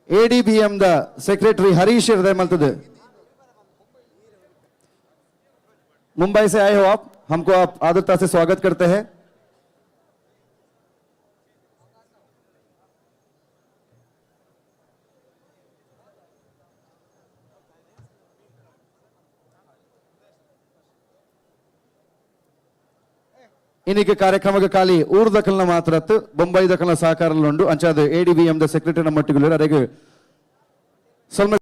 ADBM the secretary Harish हृदय मल्तद मुंबई से आए हो आप, हमको आप आदरता से स्वागत करते हैं। ಇನ್ನಿಗೆ ಕಾರ್ಯಕ್ರಮಕ್ಕೆ ಖಾಲಿ ಊರು ದಖಲ್ನ ಮಾತ್ರ ಬೊಂಬೈ ದಖಲ್ನ ಸಹಕಾರಲ್ಲುಂಡು ಅಂಚಾದ ADBM ದ ಸೆಕ್ರೆಟರಿ ಮಟ್ಟಿಗೆ ಅರೆಗೆ ಸ್ವಲ್ಪ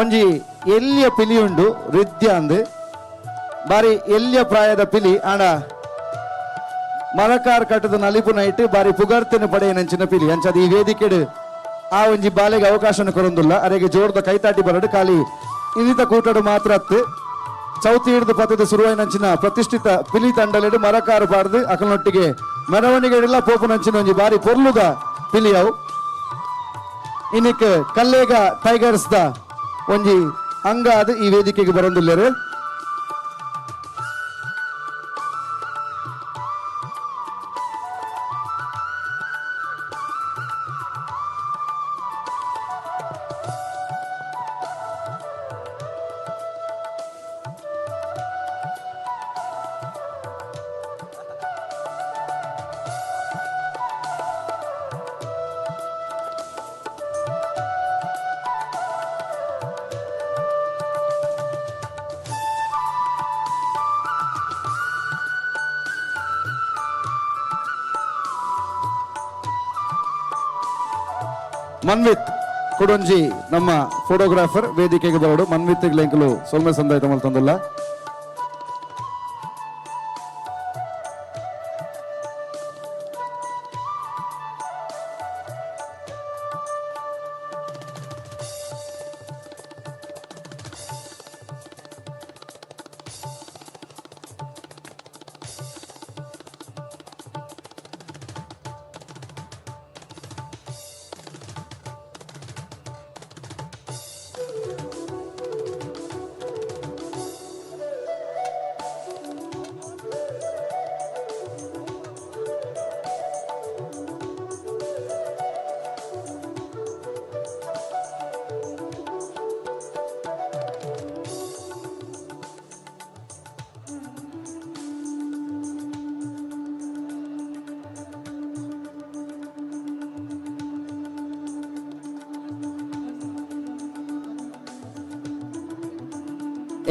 ಒಂಜಿ ಎಲ್ಲಿಯ ಪಿಲಿ ಉಂಡು ರಿದ್ಯ ಅಂದ್ ಬಾರಿ ಎಲ್ಲಿಯ ಪ್ರಾಯದ ಪಿಲಿ ಆಂಡ ಮರಕಾರ್ ಕಟ್ಟದ ನಲಿಪು ನೈಟ್ ಬಾರಿ ಪುಗರ್ತಿನ ಪಡೆಯನಂಚಿನ ಪಿಲಿ ಅಂಚದ ಈ ವೇದಿಕೆಡು ಆ ಒಂಜಿ ಬಾಲೆಗೆ ಅವಕಾಶ ಕೊರೊಂದುಲ್ಲ ಅರೆಗೆ ಜೋರ್ದ ಕೈತಾಟಿ ಬರಡು ಖಾಲಿ ಇನ್ನಿತ ಕೂಟಡು ಮಾತ್ರ ಚೌತಿ ಹಿಡಿದು ಪದ್ಧತಿ ಶುರುವಾಯಿನಂಚಿನ ಪ್ರತಿಷ್ಠಿತ ಪಿಲಿ ತಂಡಲೆಡು ಮರಕಾರು ಪಾಡ್ದು ಅಕಲನೊಟ್ಟಿಗೆ ಮೆರವಣಿಗೆಲ್ಲ ಪೋಪುನಂಚಿನ ಒಂಜಿ ಬಾರಿ ಪೊರ್ಲುದ ಪಿಲಿ ಅವು ಇನ್ನಿಕ್ ಕಲ್ಲೇಗ ಟೈಗರ್ಸ್ ದ ಒಂಜಿ ಅಂಗ ಅದು ಈ ವೇದಿಕೆಗೆ ಬರೊಂದುಲ್ಲೆರು ಮನ್ವಿತ್ ಕುಡೊಂಜಿ ನಮ್ಮ ಫೋಟೋಗ್ರಾಫರ್ ವೇದಿಕೆಗೆ ಬರೋಡು ಮನ್ವಿತ್ ಲೆಂಕಲು ಸೊಲ್ಮೆ ಸಂದಾಯ ತಂದಲ್ಲ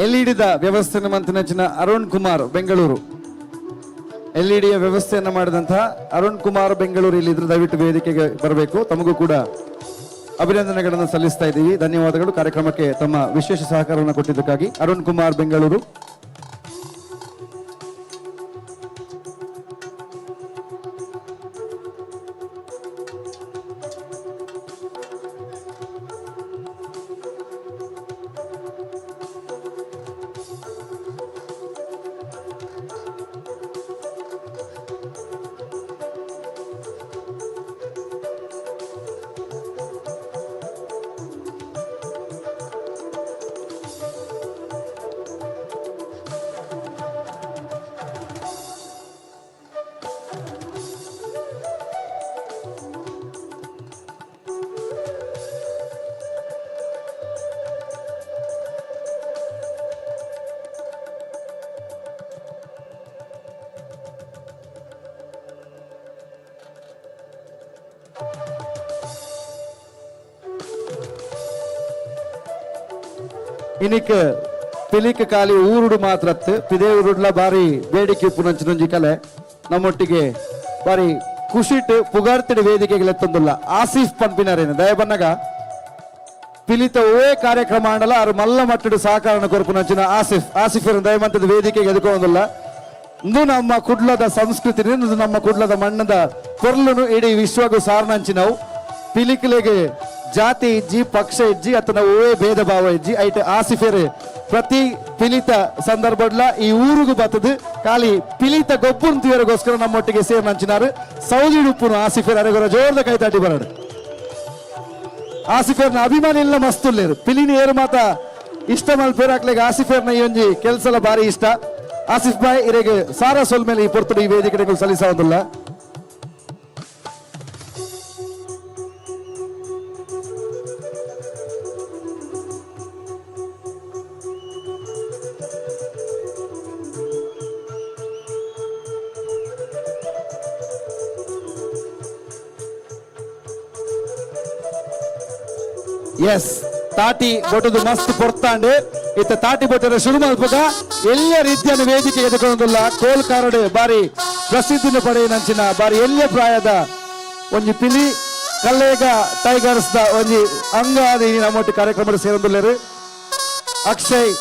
ಎಲ್ಇಡಿದ ವ್ಯವಸ್ಥೆಯನ್ನು ಮಂತ್ರಿನ ಅರುಣ್ ಕುಮಾರ್ ಬೆಂಗಳೂರು ಎಲ್ಇಡಿಯ ವ್ಯವಸ್ಥೆಯನ್ನು ಮಾಡಿದಂತಹ ಅರುಣ್ ಕುಮಾರ್ ಬೆಂಗಳೂರು ಇಲ್ಲಿದ್ರೆ ದಯವಿಟ್ಟು ವೇದಿಕೆಗೆ ಬರಬೇಕು. ತಮಗೂ ಕೂಡ ಅಭಿನಂದನೆಗಳನ್ನು ಸಲ್ಲಿಸ್ತಾ ಇದ್ದೀವಿ. ಧನ್ಯವಾದಗಳು ಕಾರ್ಯಕ್ರಮಕ್ಕೆ ತಮ್ಮ ವಿಶೇಷ ಸಹಕಾರವನ್ನು ಕೊಟ್ಟಿದ್ದಕ್ಕಾಗಿ. ಅರುಣ್ ಕುಮಾರ್ ಬೆಂಗಳೂರು. ಇನಿಕ್ ಪಿಲಿಕ್ ಖಾಲಿ ಊರುಡು ಮಾತ್ರ ಪಿದೇ ಊರುಡ್ಲ ಬಾರಿ ಬೇಡಿಕೆ ಪುನಂಚಿನೊಂಜಿ ಕಲೆ ನಮ್ಮೊಟ್ಟಿಗೆ ಬಾರಿ ಖುಷಿಟ್ ಪುಗಾರ್ತಿಡಿ ವೇದಿಕೆಗೆ ಎತ್ತೊಂದುಲ್ಲ ಆಸಿಫ್ ಪಂಪಿನರೇನು ದಯಬನ್ನಗ ಪಿಲಿತ ಓ ಕಾರ್ಯಕ್ರಮ ಆಂಡಲ ಅವರು ಮಲ್ಲ ಮಟ್ಟಡು ಸಹಕಾರ ಕೊರಪುನಂಚಿನ ಆಸಿಫ್ ದಯಮಂತದ ವೇದಿಕೆಗೆ ಎದುಕೊಂದಿಲ್ಲ. ಇಂದು ನಮ್ಮ ಕುಡ್ಲದ ಸಂಸ್ಕೃತಿ ನಮ್ಮ ಕುಡ್ಲದ ಮಣ್ಣದ ಕೊರ್ಲುನು ಇಡೀ ವಿಶ್ವಗೂ ಸಾರ್ನಂಚಿನವು. ಪಿಲಿಕ್ಲೆಗೆ ಜಾತಿ ಇಜ್ಜಿ ಪಕ್ಷ ಇಜ್ಜಿ ಅತನ ಓವೇ ಭೇದ ಭಾವ ಇಜ್ಜಿ ಐಟ್ ಆಸಿಫೆರ್ ಪ್ರತಿ ಪಿಲಿತ ಸಂದರ್ಭಡ್ಲ ಈ ಊರಿಗೂ ಬತ್ತದು ಖಾಲಿ ಪಿಲಿತ ಗೊಬ್ಬುನ್ ತೀವರಿಗೋಸ್ಕರ ನಮ್ಮೊಟ್ಟಿಗೆ ಸೇರ್ ನಂಚಿನಾರು ಸೌದಿ ಉಪ್ಪುನು ಆಸಿಫೆರ್ ಅರೆಗೊರ ಜೋರ್ದ ಕೈತಾಟಿ ಬರಡು. ಆಸಿಫೆರ್ನ ಅಭಿಮಾನಿ ಎಲ್ಲ ಮಸ್ತುಲ್ಲೇರು ಪಿಲಿನಿ ಏರು ಮಾತ ಇಷ್ಟ ಮಲ್ಪೇರಾಕ್ಲೆಗೆ ಆಸಿಫೆರ್ನ ಈ ಒಂಜಿ ಕೆಲ್ಸಲ ಬಾರಿ ಇಷ್ಟ. ಆಸಿಫ್ ಬಾಯ್ ಇರೆಗೆ ಸಾರಾ ಸೊಲ್ ಮೇಲೆ ಈ ಪೊರ್ತುಡು ಈ ವೇದಿಕೆಗಳು ಸಲ್ಲಿಸೋದಿಲ್ಲ. ಎಸ್ ತಾಟಿ ಬೊಟ್ಟದು ಮಸ್ತ್ ಪೊರ್ತಾಂಡೆ ಇತ್ತ ತಾಟಿ ಬೊಟ್ಟದ ಶುರು ಮಲ್ಪಗ ಎಲ್ಲ ರೀತಿಯ ವೇದಿಕೆ ಎದುಕೊಂದಿಲ್ಲ. ಕೋಲ್ ಕಾರಡೆ ಬಾರಿ ಪ್ರಸಿದ್ಧಿನ ಪಡೆಯನಂಚಿನ ಬಾರಿ ಎಲ್ಲ ಪ್ರಾಯದ ಒಂಜಿ ಪಿಲಿ ಕಲ್ಲೇಗ ಟೈಗರ್ಸ್ ದ ಒಂಜಿ ಅಂಗ ನಮ್ಮೊಟ್ಟಿ ಕಾರ್ಯಕ್ರಮ ಸೇರೊಂದುಲ್ಲೇರು. ಅಕ್ಷಯ್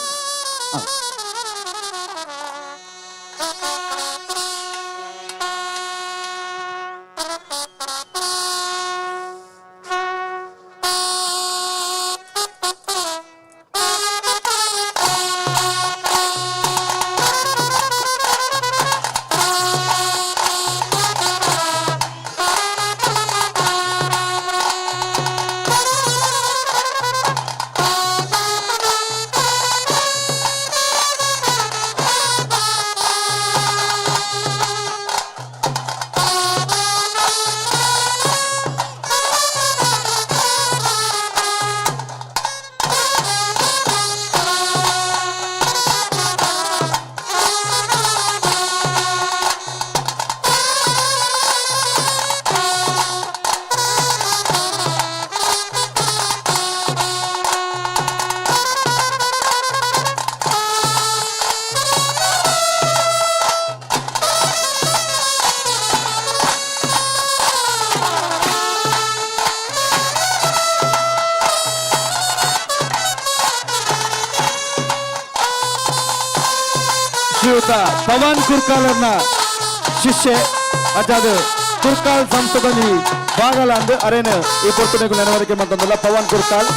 ಶ್ರೀಯುತ ಪವನ್ ಕುರ್ಕಾಲ್ ಅವ್ರನ್ನ ಶಿಷ್ಯೆ ಅದಾದ ಕುರ್ಕಾಲ್ ಸಂಸ್ಥೆಯಲ್ಲಿ ಬಾಗಲಾಂದು ಅರೇನು ಈ ಪೊರ್ತನೆಗೂ ನೆನವರಿಕೆ ಮಂತಂದಲ್ಲ ಪವನ್ ಕುರ್ಕಾಲ್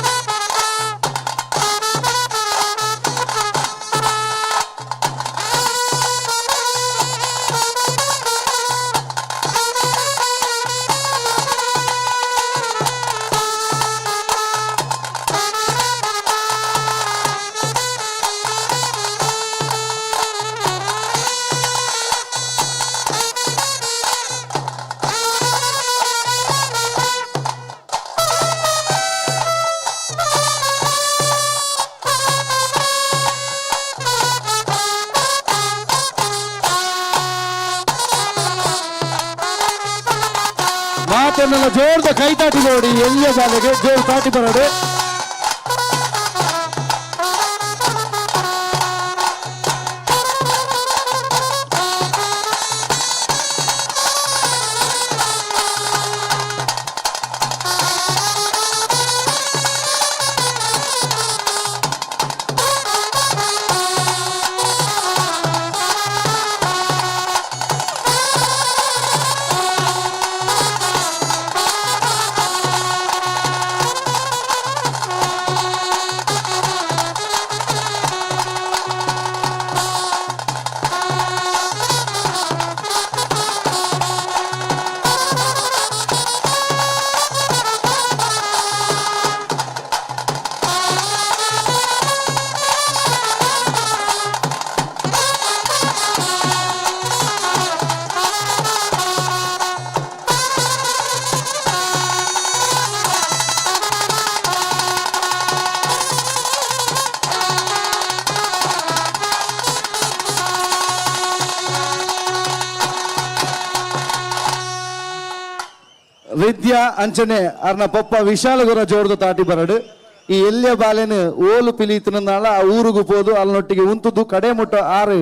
ಮಾತನ್ನೆಲ್ಲ ಜೋರ್ದ ಕೈ ತಾಟಿ ನೋಡಿ ಎಲ್ಲಿಯ ಬಾಲೆಗೆ ಜೋರು ತಾಟಿ ಬರೋದು ವಿದ್ಯಾ ಅಂಚನೆ ಅರ್ನ ಪಪ್ಪ ವಿಶಾಲಗುರ ಜೋಡ್ದು ತಾಟಿ ಬರಡು ಈ ಎಲ್ಯ ಬಾಲೆನು ಓಲು ಪಿಲೀತನಾಳ ಆ ಊರುಗು ಪೋದು ಅಲ್ಲೊಟ್ಟಿಗೆ ಉಂತುದು ಕಡೆ ಮುಟ್ಟ ಆರು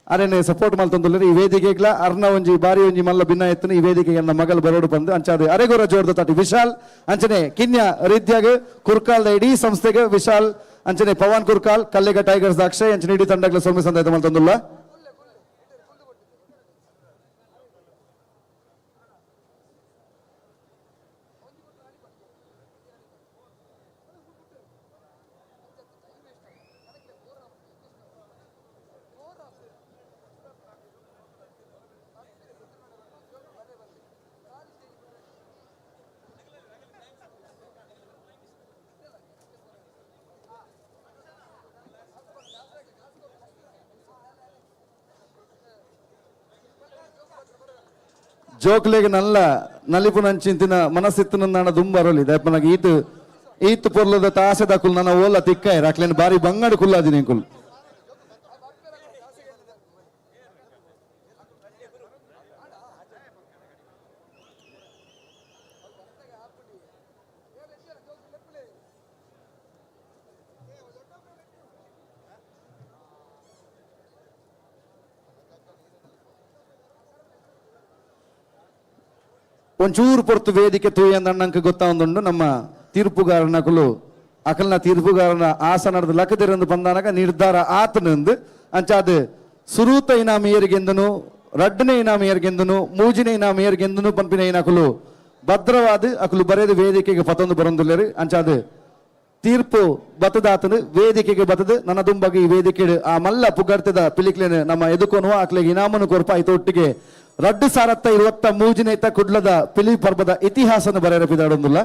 ಅರೇನೆ ಸಪೋರ್ಟ್ ಮಲ್ತಂದುಲ್ಲೆ ಈ ವೇದಿಕೆಗ್ಲ ಅರ್ನ ಒಂಜಿ ಬಾರಿ ಒಂಜಿ ಮಲ್ಲ ಭಿನ್ನ ಎತ್ತನ ಈ ವೇದಿಕೆಗೆ ನನ್ನ ಮಗಲ್ ಬರೋಡು ಬಂದು ಅಂಚಾದು ಅರೆಗುರ ಜೋಡ್ದು ತಾಟಿ ವಿಶಾಲ್ ಅಂಚನೆ ಕಿನ್ಯ ರೀತ್ಯಾಗ ಕುರ್ಕಾಲ್ದ ಇಡೀ ಸಂಸ್ಥೆಗೆ ವಿಶಾಲ್ ಅಂಚನೆ ಪವನ್ ಕುರ್ಕಾಲ್ ಕಲ್ಲೆಗ ಟೈಗರ್ಸ್ ಅಕ್ಷಯ್ ಅಂಚನೆ ಇಡೀ ತಂಡಗಳ ಸೊಮ್ಮೆ ಸಂದಾಯ್ತ ಮಲ್ತಂದುಲ್ಲ ಜೋಕ್ಲೆಗೆ ನಲ್ಲ ನಲಿಪು ನಂಚಿಂತಿನ ಮನಸ್ಸಿತ್ತಿನ ನಾನ ದುಂಬರಲಿ ದಯಪನಾಗ ಈತ್ ಪೊರ್ಲದ ತಾಸೆ ದಾಕುಲ್ ನನ್ನ ಓಲ ತಿಕ್ಕಾಯ ರಾಕ್ಲೇನು ಬಾರಿ ಬಂಗಾಡು ಕುಲ್ಲಾದಿನಿ ಕುಲ್ ಒಂಚೂರು ಪೊರ್ತು ವೇದಿಕೆ ತೂಯಂದ ಅಣ್ಣಂಕ ಗೊತ್ತಾವಂದುಂಡು ನಮ್ಮ ತೀರ್ಪುಗಾರನಕುಲು ಅಕಲ್ನ ತೀರ್ಪುಗಾರನ ಆಸನದ ಲಕ್ಕದಿರಂದು ಬಂದಾನಾಗ ನಿರ್ಧಾರ ಆತನಂದು ಅಂಚಾದ ಸುರೂತ ಇನಾಮ ಏರಿಗೆಂದನು ರಡ್ಡನೆ ಇನಾಮ ಏರ್ಗೆಂದನು ಮೂಜಿನ ಇನಾಮ ಏರ್ಗೆಂದನು ಪಂಪಿನ ಏನಕಲು ಭದ್ರವಾದ ಅಕಲು ಬರೆದು ವೇದಿಕೆಗೆ ಪತೊಂದು ಬರೊಂದುಲ್ಲೇರು ಅಂಚಾದ ತೀರ್ಪು ಬತದಾತನು ವೇದಿಕೆಗೆ ಬತದು ನನ್ನ ದುಂಬಗೆ ಈ ವೇದಿಕೆ ಆ ಮಲ್ಲ ಪುಗಡ್ತದ ಪಿಲಿಕ್ಲೇನು ನಮ್ಮ ಎದುಕೋನುವ ಆಕ್ಲೆಗೆ ಇನಾಮನು ಕೊರಪ ಆಯ್ತು ಒಟ್ಟಿಗೆ ರಡ್ಡು ಸಾರತ್ತ 23 ಕುಡ್ಲದ ಪಿಲಿ ಪರ್ಬದ ಇತಿಹಾಸನ ಬರೆಯರ ಪಿದಾಡೊಂದುಲ್ಲ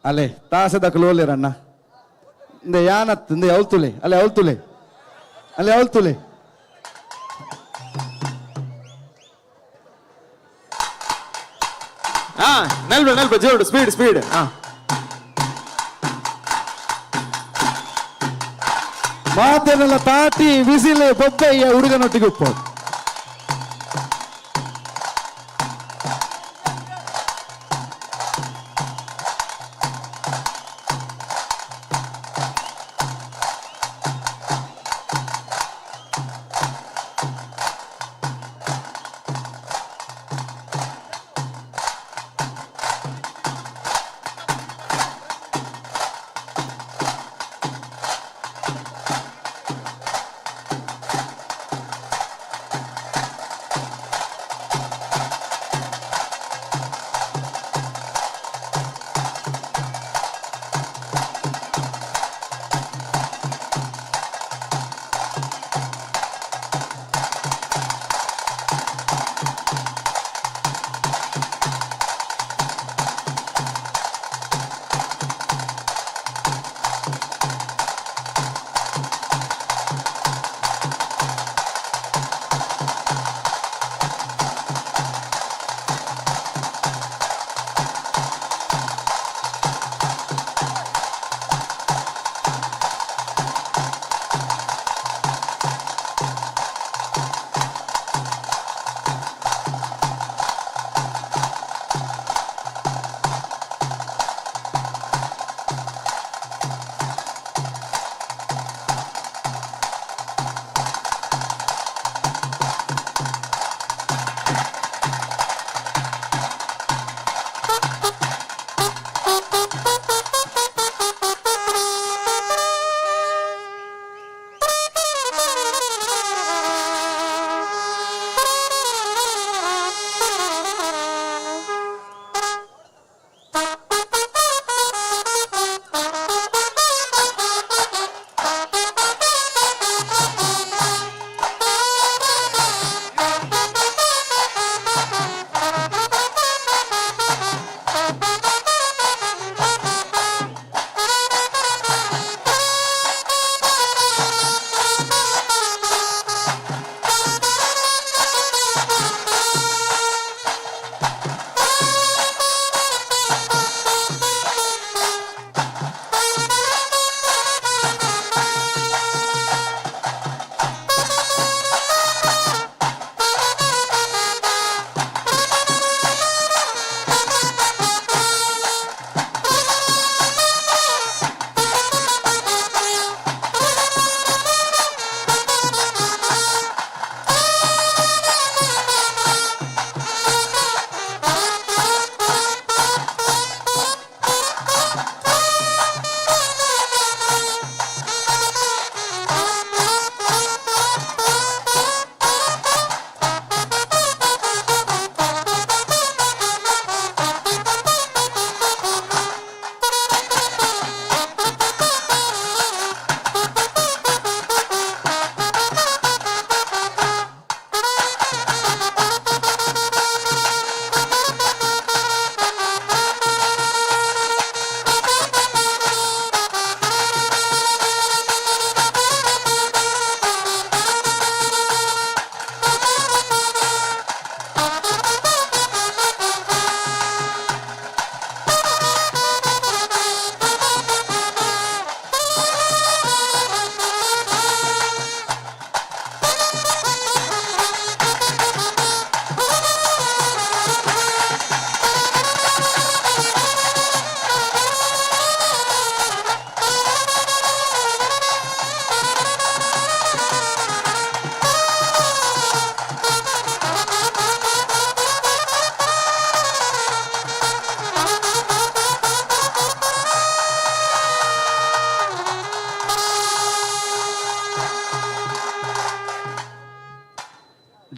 ಅಲೆ ತಾಸದ ಕ್ಲೋಲೇರಣ್ಣ ಇಂದ ಯಾನತ್ ಇಂದ ಅವಲ್ತುಲೆ ಅಲೆ ಅವಲ್ತುಲೆ ಅಲೆ ಅವಲ್ತುಲೆ ನಲ್ಬ ಜೋಡು ಸ್ಪೀಡ್ ಮಾತನ್ನೆಲ್ಲ ತಾಟಿ ಬಿಸಿಲು ಬೊಬ್ಬಯ್ಯ ಹುಡುಗನೊಟ್ಟಿಗೆ ಉಪ್ಪು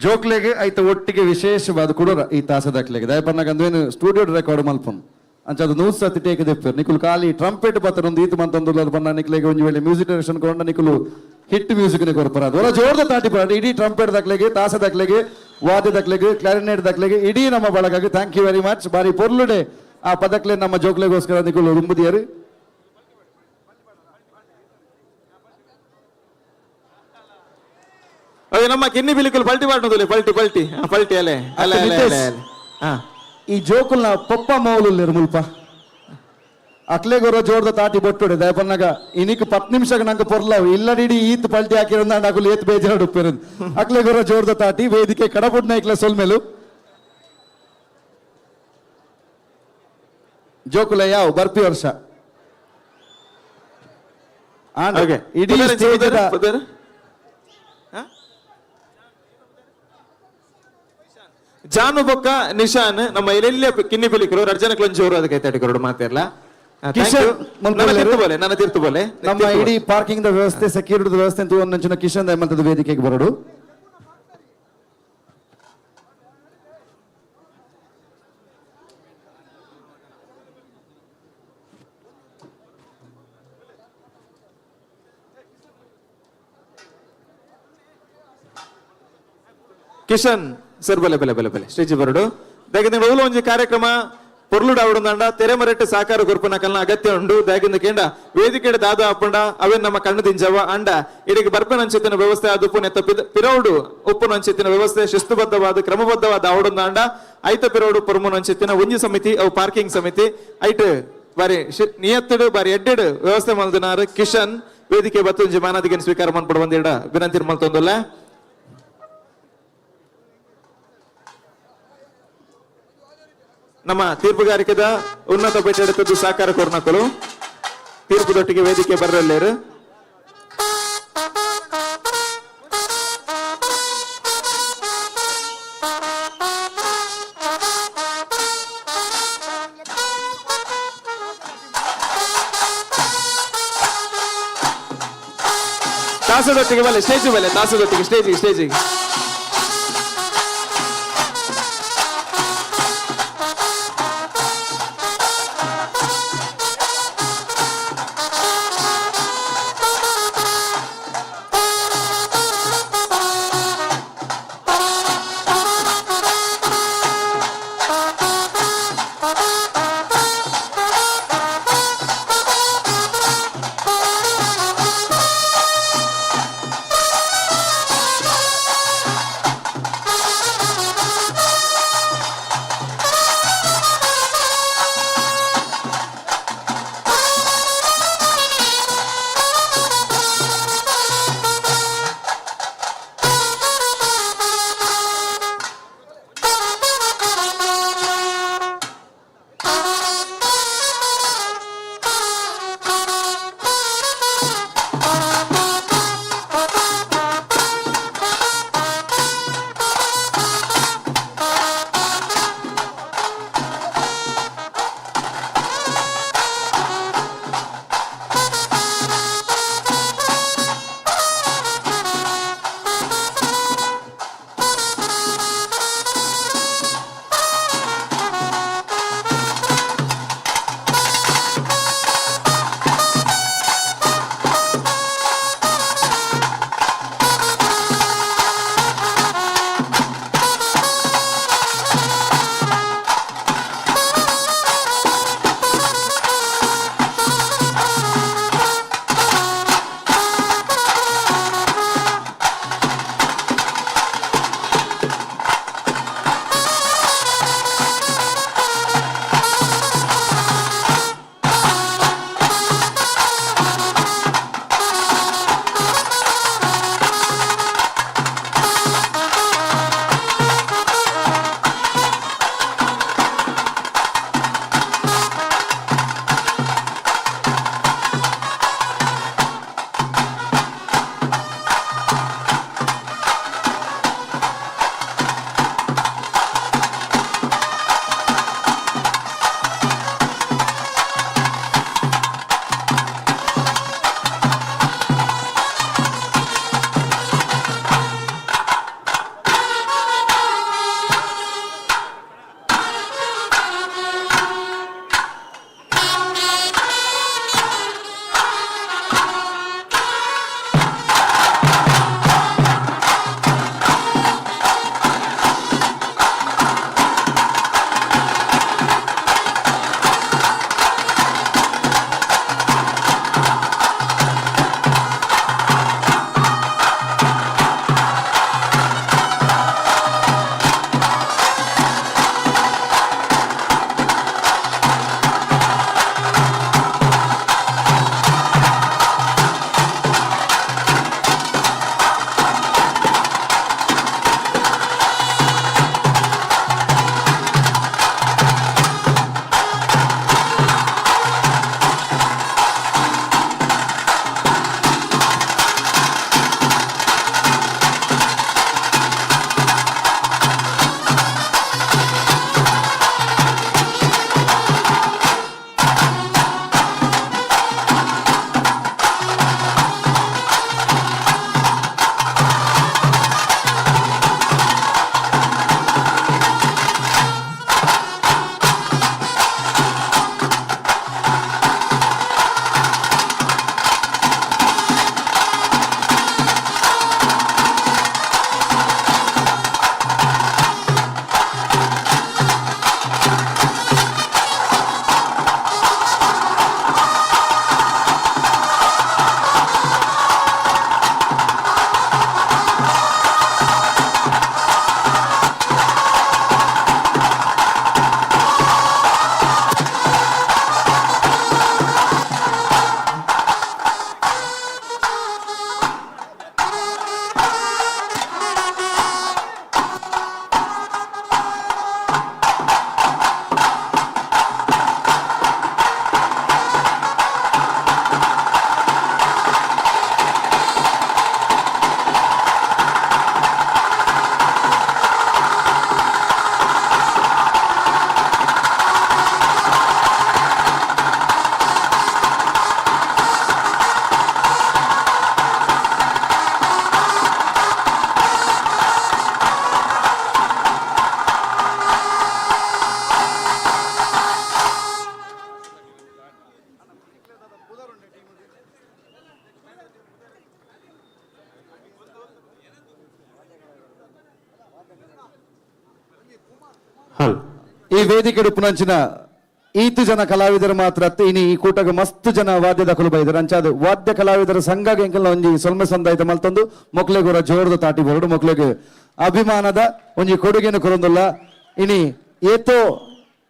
ಜೋಕ್ಲೆಗೆ ಐತ ಒಟ್ಟಿಗೆ ವಿಶೇಷವಾದ ಕೊಡೋರ ಈ ತಾಸದಕ್ಲೆಗೆ ದಯಪನ್ನಾಗ ಅಂದ್ವೇನು ಸ್ಟುಡಿಯೋ ರೆಕಾರ್ಡ್ ಮಲ್ಪನ್ ಅಂಚದು 100 ಸತಿ ಟೇಕ್ ದೆಪ್ಪೇರು ನಿಕುಲು ಖಾಲಿ ಟ್ರಂಪೆಟ್ ಬತ್ತನ ಒಂದು ಈತು ಮಂತೊಂದುಲ್ಲ ಬಣ್ಣ ನಿಕ್ಲೆಗೆ ಒಂಜಿ ವೇಳೆ ಮ್ಯೂಸಿಕ್ ಡೈರೆಕ್ಷನ್ ಕೊಂಡ ನಿಕುಲು ಹಿಟ್ ಮ್ಯೂಸಿಕ್ ನೆ ಕೊರ್ಪರಾದ ಒಲ ಜೋರ್ದ ತಾಟಿ ಪರಾದ ಇಡೀ ಟ್ರಂಪೆಟ್ ದಕ್ಲೆಗೆ ತಾಸ ದಕ್ಲೆಗೆ ವಾದ್ಯ ದಕ್ಲೆಗೆ ಕ್ಲಾರಿನೆಟ್ ದಕ್ಲೆಗೆ ಇಡೀ ನಮ್ಮ ಬಳಗಾಗಿ ಥ್ಯಾಂಕ್ ಯು ವೆರಿ ಮಚ್ ಬಾರಿ ಪೊರ್ಲುಡೆ ಆ ಪದಕ್ಲೆ ನಮ್ಮ ಜೋಕ್ಲೆಗೋಸ್ಕರ ನಿಕುಲು ರುಂಬುದಿಯರು ಅದೇ ನಮ್ಮ ಕಿನ್ನಿ ಬಿಲಿಕುಲ್ ಪಲ್ಟಿ ಮಾಡ್ನೋದಿಲ್ಲ ಪಲ್ಟಿ ಅಲೆ ಅಲೆ ಅಲೆ ಅಲೆ ಹಾ ಈ ಜೋಕುಲ್ನ ಪಪ್ಪ ಮೌಲು ಮುಲ್ಪ ಅಕ್ಲೆಗೊರ ಜೋರ್ದ ತಾಟಿ ಬೊಟ್ಟುಡೆ ದಯಪನ್ನಾಗ ಇನಿಕ್ 10 ನಿಮಿಷಕ್ಕೆ ನಂಗೆ ಪೊರ್ಲಾವು ಇಲ್ಲಡಿಡಿ ಈತ್ ಪಲ್ಟಿ ಹಾಕಿರಂದ ನಾಕುಲು ಏತ್ ಬೇಜಾರು ಉಪ್ಪಿರಂದು ಅಕ್ಲೆಗೊರ ಜೋರ್ದ ತಾಟಿ ವೇದಿಕೆ ಕಡಪುಡ್ನ ಇಕ್ಲ ಸೊಲ್ಮೇಲು ಜೋಕುಲ ಯಾವ ಬರ್ಪಿ ವರ್ಷ ಇಡೀ ಸ್ಟೇಜದ ಜಾನು ಬೊಕ್ಕ ನಿಶಾನ್ ನಮ್ಮ ಎಲ್ಲೆಲ್ಲ ಕಿನ್ನಿ ಬಿಲಿಕರು ಅರ್ಜನ ಕ್ಲಂಜೋರು ಅದಕ್ಕೆ ತಡಿಕೊರಡು ಮಾತಿರಲ್ಲ ನನ್ನ ತೀರ್ತು ಬೋಲೆ ನಮ್ಮ ಇಡೀ ಪಾರ್ಕಿಂಗ್ ದ ವ್ಯವಸ್ಥೆ ಸೆಕ್ಯೂರಿಟಿ ವ್ಯವಸ್ಥೆ ಅಂತ ಒಂದೊಂಚಿನ ಕಿಶನ್ ದಯಮಂತದ ವೇದಿಕೆಗೆ ಬರೋಡು ಕಿಶನ್ ಸರ್ ಬಲೆ ಸ್ಟೇಜ್ ಬರಡು ದಯಗಿಂದ ಓಲು ಒಂಜಿ ಕಾರ್ಯಕ್ರಮ ಪೊರ್ಲುಡ ಅವಡುಂದಂಡ ತೆರೆಮರೆಟ್ಟು ಸಾಕಾರ ಕೊರ್ಪುನ ಕಲ್ನ ಅಗತ್ಯ ಉಂಡು ದಯಗಿಂದ ಕೇಂಡ ವೇದಿಕೆಡೆ ದಾದ ಅಪ್ಪಂಡ ಅವೇನ್ ನಮ್ಮ ಕಣ್ಣು ದಿಂಜವ ಅಂಡ ಇಡಿಗೆ ಬರ್ಪನಂಚಿತ್ತಿನ ವ್ಯವಸ್ಥೆ ಅದು ಉಪ್ಪು ನೆತ್ತ ಪಿರೌಡು ಉಪ್ಪುನಂಚಿತ್ತಿನ ವ್ಯವಸ್ಥೆ ಶಿಸ್ತುಬದ್ಧವಾದ ಕ್ರಮಬದ್ಧವಾದ ಅವಡುಂದಂಡ ಐತ ಪಿರೌಡು ಪೊರ್ಮುನಂಚಿತ್ತಿನ ಒಂಜಿ ಸಮಿತಿ ಅವು ಪಾರ್ಕಿಂಗ್ ಸಮಿತಿ ಐಟ್ ಬಾರಿ ನಿಯತ್ತಡು ಬಾರಿ ಎಡ್ಡೆಡು ವ್ಯವಸ್ಥೆ ಮಲ್ದಿನಾರು ಕಿಶನ್ ವೇದಿಕೆ ಬತ್ತುಂಜಿ ಮಾನಾದಿಗೆ ಸ್ವೀಕಾರ ಮಾಡ್ಬಿಡ ಒಂದಿಡ ವಿನಂತಿ ಮಲ್ತೊಂದಲ್ಲ ನಮ್ಮ ತೀರ್ಪುಗಾರಿಕೆದ ಉನ್ನತ ಪೀಠ ಸಾಕಾರ ಕೊರ್ನಕಲು ತೀರ್ಪುದೊಟ್ಟಿಗೆ ವೇದಿಕೆ ಬರಲೇರು ತಾಸದೊಟ್ಟಿಗೆ ಬಲೆ ಸ್ಟೇಜ್ ಬಲೆ ತಾಸದೊಟ್ಟಿಗೆ ಸ್ಟೇಜಿಗೆ ಈ ವೇದಿಕೆ ಉಪನಂಚಿನ ಈತು ಜನ ಕಲಾವಿದರು ಮಾತ್ರ ಇನಿ ಈ ಕೂಟಗ ಮಸ್ತ್ ಜನ ವಾದ್ಯದ ಕುಲು ಬೈದರು ಅಂಚಾದು ವಾದ್ಯ ಕಲಾವಿದರ ಸಂಘ ಎಂಕಲ್ನ ಒಂಜಿ ಸೊಲ್ಮೆ ಸಂದಾಯ್ತ ಮಲ್ತೊಂದು ಮೊಕ್ಲೆಗೊರ ಜೋರ್ದ ತಾಟಿ ಬರಡು ಮೊಕ್ಲೆಗೆ ಅಭಿಮಾನದ ಒಂಜಿ ಕೊಡುಗೆನು ಕೊರೊಂದುಲ್ಲ ಇನಿ ಏತೋ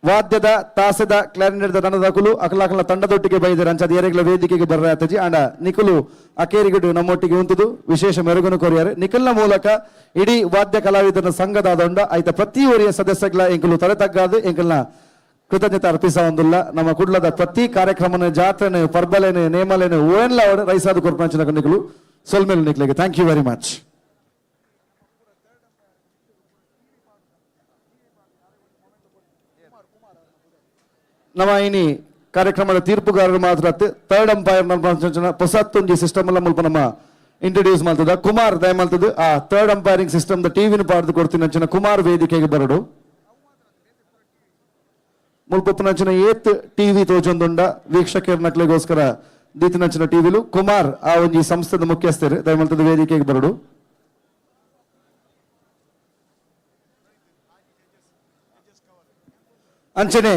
ವಾದ್ಯದ ತಾಸದ ಕ್ಲಾರಿನೆಟ್ ದನದ ಕುಲು ಅಕಲಾಕಲ ತಂಡದೊಟ್ಟಿಗೆ ಬೈದರು ಅಂಚಾದ ಏರೆಗಳ ವೇದಿಕೆಗೆ ಬರ್ರಾತಜಿ ಆಂಡ ನಿಖುಲು ಅಕೇರಿಗಡು ನಮ್ಮೊಟ್ಟಿಗೆ ಉಂಟುದು ವಿಶೇಷ ಮೆರುಗನು ಕೊರಿಯಾರೆ ನಿಖಲ್ನ ಮೂಲಕ ಇಡೀ ವಾದ್ಯ ಕಲಾವಿದರ ಸಂಘದ ದೊಂಡ ಆಯ್ತ ಪ್ರತಿ ಓರಿಯ ಸದಸ್ಯಗಳ ಎಂಕಲು ತಲೆ ತಗ್ಗಾದು ಎಂಕಲ್ನ ಕೃತಜ್ಞತೆ ಅರ್ಪಿಸ ಒಂದಿಲ್ಲ ನಮ್ಮ ಕುಡ್ಲದ ಪ್ರತಿ ಕಾರ್ಯಕ್ರಮನ ಜಾತ್ರೆನ ಪರ್ಬಲೇನು ನೇಮಲೇನು ಓನ್ಲ ರೈಸಾದ ಕೊರ್ಪಂಚಿನ ನಿಖಲು ಸೊಲ್ಮೇಲು ನಿಕ್ಲಿಗೆ ಥ್ಯಾಂಕ್ ಯು ವೆರಿ ಮಚ್. ನಮ್ಮ ಇನಿ ಕಾರ್ಯಕ್ರಮದ ತೀರ್ಪುಗಾರರು ಮಾತ್ರ ಥರ್ಡ್ ಅಂಪೈರ್ ಹೊಸತ್ತೊಂದು ಸಿಸ್ಟಮ್ ಎಲ್ಲ ಮುಲ್ಪ ನಮ್ಮ ಇಂಟ್ರೊಡ್ಯೂಸ್ ಮಾಡ್ತದ ಕುಮಾರ್ ದಯ ಮಾಡ್ತದ ಆ ಥರ್ಡ್ ಅಂಪೈರಿಂಗ್ ಸಿಸ್ಟಮ್ ದ ಟಿವಿನ ಪಾಡ್ದು ಕೊಡ್ತೀನಿ ಅಂಚಿನ ಕುಮಾರ್ ವೇದಿಕೆಗೆ ಬರಡು ಮುಲ್ಪಪ್ಪನಂಚಿನ ಏತ್ ಟಿವಿ ತೋಜೊಂದುಂಡ ವೀಕ್ಷಕರ ನಕ್ಲಿಗೋಸ್ಕರ ದೀತಿನಂಚಿನ ಟಿವಿಲು ಕುಮಾರ್ ಆ ಒಂಜಿ ಸಂಸ್ಥೆದ ಮುಖ್ಯಸ್ಥರು ದಯ ಮಾಡ್ತದ ವೇದಿಕೆಗೆ ಬರಡು ಅಂಚನೆ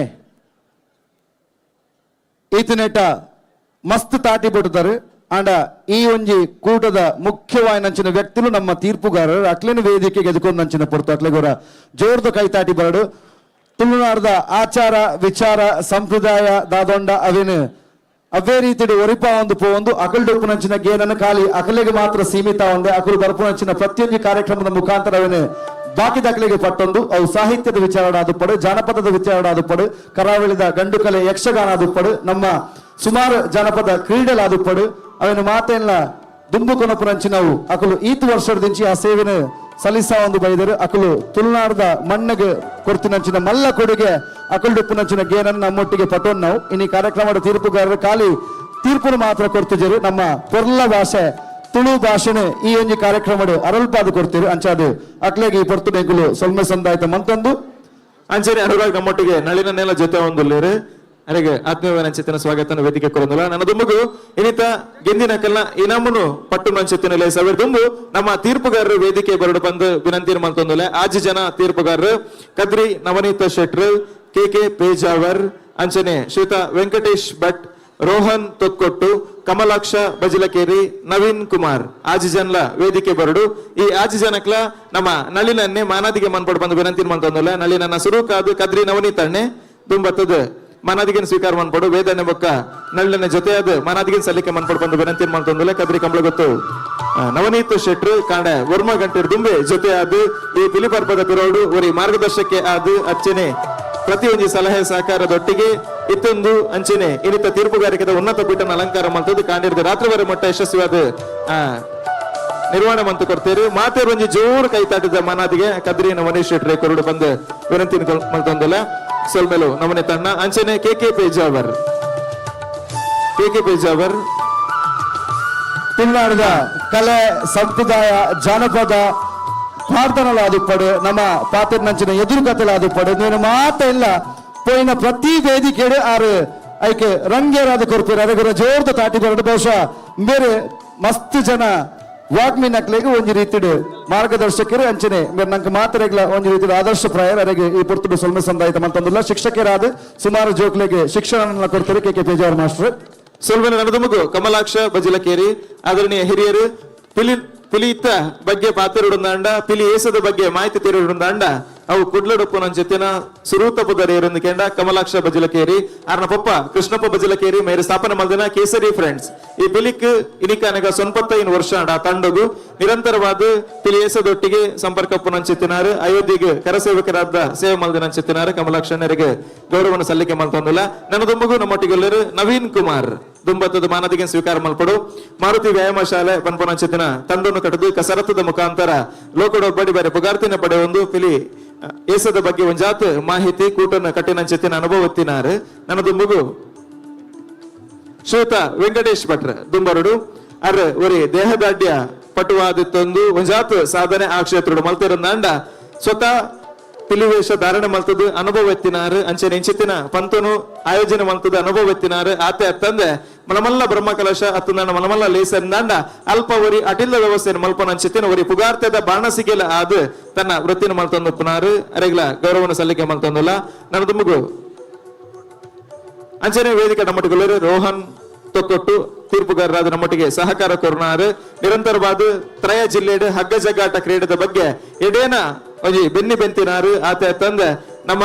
ಈತನೆಟ ಮಸ್ತ್ ತಾಟಿ ಬಿಡ್ತಾರೆ ಆಂಡ ಈ ಒಂಜಿ ಕೂಟದ ಮುಖ್ಯವಾಯಿನಂಚಿನ ವ್ಯಕ್ತಿಲು ನಮ್ಮ ತೀರ್ಪುಗಾರರು ಅಕ್ಲೇನ ವೇದಿಕೆಗೆ ಎದುಕೊಂಡು ನಂಚಿನ ಪೊರ್ತು ಅಕ್ಲೆಗೋರ ಜೋರ್ದು ಕೈತಾಟಿ ಬರಡು ತುಳುನಾಡದ ಆಚಾರ ವಿಚಾರ ಸಂಪ್ರದಾಯ ದಾದೊಂಡ ಅವೇನು ಅವೇ ರೀತಿ ಒರಿಪ ಒಂದು ಪೋಂದು ಅಕಲ್ಡು ಉಪನಂಚಿನ ಗೇನನ್ನು ಖಾಲಿ ಅಕಲೆಗೆ ಮಾತ್ರ ಸೀಮಿತ ಒಂದೆ ಅಕಲು ಬರ್ಪುನಂಚಿನ ಪ್ರತಿಯೊಂದು ಕಾರ್ಯಕ್ರಮದ ಮುಖಾಂತರ ಅವೇನು ಬಾಕಿ ದಾಖಲೆಗೆ ಪಟ್ಟೊಂದು ಅವು ಸಾಹಿತ್ಯದ ವಿಚಾರ ಆದುಪಡು ಜಾನಪದದ ವಿಚಾರ ಆದುಪಡು ಕರಾವಳಿದ ಗಂಡು ಕಲೆ ಯಕ್ಷಗಾನ ಆದುಪಡು ನಮ್ಮ ಸುಮಾರು ಜಾನಪದ ಕ್ರೀಡೆಲಾದುಪಡು ಅವೇನು ಮಾತೆಲ್ಲ ದುಂಬು ಕೊನಪುರಂಚಿನವು ಅಕಲು ಈತು ವರ್ಷದಿಂಚಿ ಆ ಸೇವೆನ ಸಲ್ಲಿಸ ಒಂದು ಬೈದರು ಅಕಲು ತುಳುನಾಡದ ಮಣ್ಣಗೆ ಕೊರ್ತಿನಂಚಿನ ಮಲ್ಲ ಕೊಡುಗೆ ಅಕಲ್ಡು ಉಪ್ಪುನಂಚಿನ ಗೇನನ್ನು ನಮ್ಮೊಟ್ಟಿಗೆ ಪಟ್ಟೋನ್ ನಾವು ಇನ್ನು ಕಾರ್ಯಕ್ರಮದ ತೀರ್ಪುಗಾರರು ಖಾಲಿ ತೀರ್ಪು ಮಾತ್ರ ಕೊಡ್ತಿದ್ದೀರಿ ನಮ್ಮ ಪೊರ್ಲ ಭಾಷೆ ತುಳು ಭಾಷೆನ ಈ ಒಂಜಿ ಕಾರ್ಯಕ್ರಮ ಅರಲ್ಪಾದು ಕೊಡ್ತೀರಿ ಅಂಚಾದು ಅಕ್ಲೆಗೆ ಈ ಪೊರ್ತು ಬೆಂಕುಲು ಸೊಲ್ಮೆ ಸಂದಾಯ್ತ ಮಂತೊಂದು ಅಂಚನೆ ಅನುರಾಗ್ ನಮ್ಮೊಟ್ಟಿಗೆ ನಳಿನ ನೆಲ ಜೊತೆ ಒಂದುಲ್ಲೇರು ಅರೆಗೆ ಆತ್ಮೀಯವಂಚಿತನ ಸ್ವಾಗತನ ವೇದಿಕೆ ಕೊರೊಂದಿಲ್ಲ ನನ್ನ ದುಂಬುಗು ಇನ್ನಿತ ಗೆಂದಿನ ಕಲ್ನ ಇನಾಮನು ಪಟ್ಟು ಮಂಚಿತ್ತಿನಲೆ ಸಾವಿರ ದುಂಬು ನಮ್ಮ ತೀರ್ಪುಗಾರರು ವೇದಿಕೆ ಬರಡು ಬಂದು ವಿನಂತಿ ಮಂತೊಂದಿಲ್ಲ ಆಜು ಜನ ತೀರ್ಪುಗಾರರು ಕದ್ರಿ ನವನೀತ ಶೆಟ್ರು ಕೆ ಪೇಜಾವರ್ ಅಂಚನೆ ಶ್ರೀತ ವೆಂಕಟೇಶ್ ಭಟ್ ರೋಹನ್ ತೊಕ್ಕೊಟ್ಟು ಕಮಲಾಕ್ಷ ಬಜಿಲಕೇರಿ ನವೀನ್ ಕುಮಾರ್ ಆಜಿ ಜನಲ ವೇದಿಕೆ ಬರಡು ಈ ಆಜಿ ಜನಕ್ಲ ನಮ್ಮ ನಳಿನನ್ನೇ ಮಾನಾದಿಗೆ ಮನ್ಪಡು ಬಂದು ವಿನಂತಿ ಮಂತೊಂದಿಲ್ಲ ನಳಿನನ್ನ ಸುರುಕಾದು ಕದ್ರಿ ನವನೀತಣ್ಣೆ ದುಂಬತ್ತದ ಮನಾದಿಗೆನ್ ಸ್ವೀಕಾರ ಮನ್ಪಡು ವೇದನೆ ಬೊಕ್ಕ ನಳ್ಳಿನ ಜೊತೆಯಾದ ಮನಾದಿಗೆನ್ ಸಲ್ಲಿಕೆ ಮನ್ಪಡು ಬಂದು ವಿನಂತಿ ಮಾಡ್ತಂದಿಲ್ಲ ಕದ್ರಿ ಕಂಬಳ ಗೊತ್ತು ನವನೀತ್ ಶೆಟ್ರು ಕಾಂಡ ವರ್ಮ ಗಂಟೆರ್ ದುಂಬೆ ಜೊತೆ ಆದು ಈ ಪಿಲಿ ಪರ್ಬದ ಪಿರೋಡು ಒರಿ ಮಾರ್ಗದರ್ಶಕ್ಕೆ ಆದು ಅಚ್ಚನೆ ಪ್ರತಿಯೊಂದು ಸಲಹೆ ಸಹಕಾರದೊಟ್ಟಿಗೆ ಇತ್ತೊಂದು ಅಂಚನೆ ಇನ್ನಿತ ತೀರ್ಪುಗಾರಿಕೆದ ಉನ್ನತ ಪೀಠನ ಅಲಂಕಾರ ಮಾಡ್ತದ್ದು ಕಾಣಿರ್ದು ರಾತ್ರಿವರೆ ಮಟ್ಟ ಯಶಸ್ವಿಯಾದ ನಿರ್ವಹಣೆ ಮಂತು ಕೊಡ್ತೇವೆ ಮಾತೇರು ಒಂಜಿ ಜೋರು ಕೈ ತಾಟಿದ ಮನಾದಿಗೆ ಕದ್ರಿ ನವನೀತ್ ಶೆಟ್ರೆ ಕೊರಡು ಬಂದು ವಿನಂತಿ ಮಾಡ್ತಂದಿಲ್ಲ ಸೊಲ್ಮೇಲು ನಮನೆ ತಣ್ಣ ಅಂಚನೆ ಕೆ ಪೇಜಾವರ್ ತುಳುನಾಡದ ಕಲೆ ಸಂಪ್ರದಾಯ ಜಾನಪದ ಪ್ರಾರ್ಥನಲಾದುಪಡು ನಮ್ಮ ಪಾತ್ರನಂಚಿನ ಎದುರುಕತೆಲಾದುಪಡು ನೀನು ಮಾತ ಇಲ್ಲ ಪೋಯಿನ ಪ್ರತಿ ವೇದಿಕೆ ಆರು ಐಕೆ ರಂಗೇರಾದ ಕೊರ್ಪೇರು ಅದರ ಜೋರ್ದ ತಾಟಿ ಬರಡು ಬಹುಶಃ ಬೇರೆ ಮಸ್ತ್ ಜನ ವಾಗ್ಮಿ ನಕ್ಲೆಗೆ ಒಂಜಿ ರೀತಿಡು ಮಾರ್ಗದರ್ಶಕರು ಅಂಚನೆ ನಂಗೆ ಮಾತ್ರೆಗಳ ಒಂಜಿ ರೀತಿಯ ಆದರ್ಶಪ್ರಾಯರು ಅರೆಗೆ ಈ ಪುರ್ತುಡು ಸೊಲ್ಮೆ ಸಂದಾಯಿತ ಮಂತಂದಿಲ್ಲ ಶಿಕ್ಷಕರಾದ ಸುಮಾರು ಜೋಕ್ಲೆಗೆ ಶಿಕ್ಷಣ ಕೊಡ್ತಾರೆ ಕೆ ಪೇಜಾವರ್ ಮಾಸ್ಟರ್ ಸೊಲ್ಮೆನ ನಡದುಮಗು ಕಮಲಾಕ್ಷ ಬಜಿಲಕೇರಿ ಆದರಣೀಯ ಹಿರಿಯರು ಪಿಲಿತ ಬಗ್ಗೆ ಪಾತಿರುಡುಂದಾಂಡ ಪಿಲಿ ಏಸದ ಬಗ್ಗೆ ಮಾಹಿತಿ ತಿರುಡುಂದಾಂಡ ಅವು ಕುಡ್ಲಡಪ್ಪು ನನ್ನ ಜೊತೆನ ಸುರೂತ ಪುದರಿಯರೊಂದು ಕೆಂಡ ಕಮಲಾಕ್ಷ ಬಜಿಲಕೇರಿ ಆರ್ನ ಪಪ್ಪ ಕೃಷ್ಣಪ್ಪ ಬಜಿಲಕೇರಿ ಮೇರೆ ಸ್ಥಾಪನೆ ಮಾಡಿದ ಕೇಸರಿ ಫ್ರೆಂಡ್ಸ್ ಈ ಪಿಲಿಕ್ ಇನಿಕಾನಗ 95 ವರ್ಷ ಆಂಡ ತಂಡಗು ನಿರಂತರವಾದ ಪಿಲಿ ಏಸದೊಟ್ಟಿಗೆ ಸಂಪರ್ಕ ಪುನಂಚಿತ್ತಿನಾರು ಅಯೋಧ್ಯೆಗೆ ಕರಸೇವಕರಾದ ಸೇವೆ ಮಲ್ದಿನ ಚಿತ್ತಿನಾರು ಕಮಲಾಕ್ಷನರಿಗೆ ಗೌರವವನ್ನು ಸಲ್ಲಿಕೆ ಮಾಡ್ತಂದಿಲ್ಲ ನನ್ನ ದುಂಬಗು ನಮ್ಮೊಟ್ಟಿಗೆಲ್ಲರು ನವೀನ್ ಕುಮಾರ್ ದುಂಬತ್ತದ ಮಾನದಿಗೆ ಸ್ವೀಕಾರ ಮಲ್ಪಡು ಮಾರುತಿ ವ್ಯಾಯಾಮ ಶಾಲೆ ಪನ್ಪುನಂಚಿತ್ತಿನ ತಂಡವನ್ನು ಕಟ್ಟದು ಕಸರತ್ತದ ಮುಖಾಂತರ ಲೋಕಡೊಬ್ಬಡಿ ಬೇರೆ ಪುಗಾರ್ತಿನ ಪಡೆ ಒಂದು ಪಿಲಿ ಏಸದ ಬಗ್ಗೆ ಒಂಜಾತ್ ಮಾಹಿತಿ ಕೂಟನ ಕಟ್ಟಿನಂಚಿತ್ತಿನ ಅನುಭವ ಎತ್ತಿನಾರು ನನ್ನ ದುಂಬುಗು ಶ್ರೀತ ವೆಂಕಟೇಶ್ ಭಟ್ರ ದುಂಬರಡು ಅರ್ ಒರಿ ದೇಹದಾಢ್ಯ ಪಟುವಾದಿತ್ತೊಂದು ಒಂಜಾತ್ ಸಾಧನೆ ಆ ಕ್ಷೇತ್ರ ಮಲ್ತಿರಂದಾಂಡ ಸ್ವತಃ ಪಿಲಿವೇಷ ಧಾರಣೆ ಮಲ್ತದ್ದು ಅನುಭವ ಎತ್ತಿನಾರು ಅಂಚೆ ನೆಂಚಿತ್ತಿನ ಪಂತನು ಆಯೋಜನೆ ಮಲ್ತದ್ದು ಅನುಭವ ಎತ್ತಿನಾರು ಆತೆ ಅತ್ತಂದೆ ಮಲಮಲ್ಲ ಬ್ರಹ್ಮ ಕಲಶ ಅತ್ತಂದ ಮಲಮಲ್ಲ ಲೇಸಂದಾಂಡ ಅಲ್ಪವರಿ ಅಟಿಲ್ಲ ವ್ಯವಸ್ಥೆಯನ್ನು ಮಲ್ಪನ ಅಂಚಿತ್ತಿನ ವರಿ ಪುಗಾರ್ತದ ಬಾಣಸಿಗೆಲ ಆದ ತನ್ನ ವೃತ್ತಿನ ಮಲ್ತೊಂದು ಪುನಾರು ಅರೆಗ್ಲ ಗೌರವನ ಸಲ್ಲಿಕೆ ಮಲ್ತೊಂದುಲ್ಲ ನನ್ನ ತುಂಬು ಅಂಚನೆ ವೇದಿಕೆ ನಮ್ಮೊಟ್ಟಿಗೆ ರೋಹನ್ ತೊಕ್ಕೊಟ್ಟು ತೀರ್ಪುಗಾರರಾದ ನಮ್ಮೊಟ್ಟಿಗೆ ಸಹಕಾರ ಕೊರ್ನಾರು ನಿರಂತರವಾದ ತ್ರಯ ಜಿಲ್ಲೆಡೆ ಹಗ್ಗ ಜಗ್ಗಾಟ ಕ್ರೀಡೆದ ಬಗ್ಗೆ ಎಡೇನ ಒಂಜಿ ಬೆನ್ನಿ ಬೆಂತಿನಾರು ಆತ ತಂದೆ ನಮ್ಮ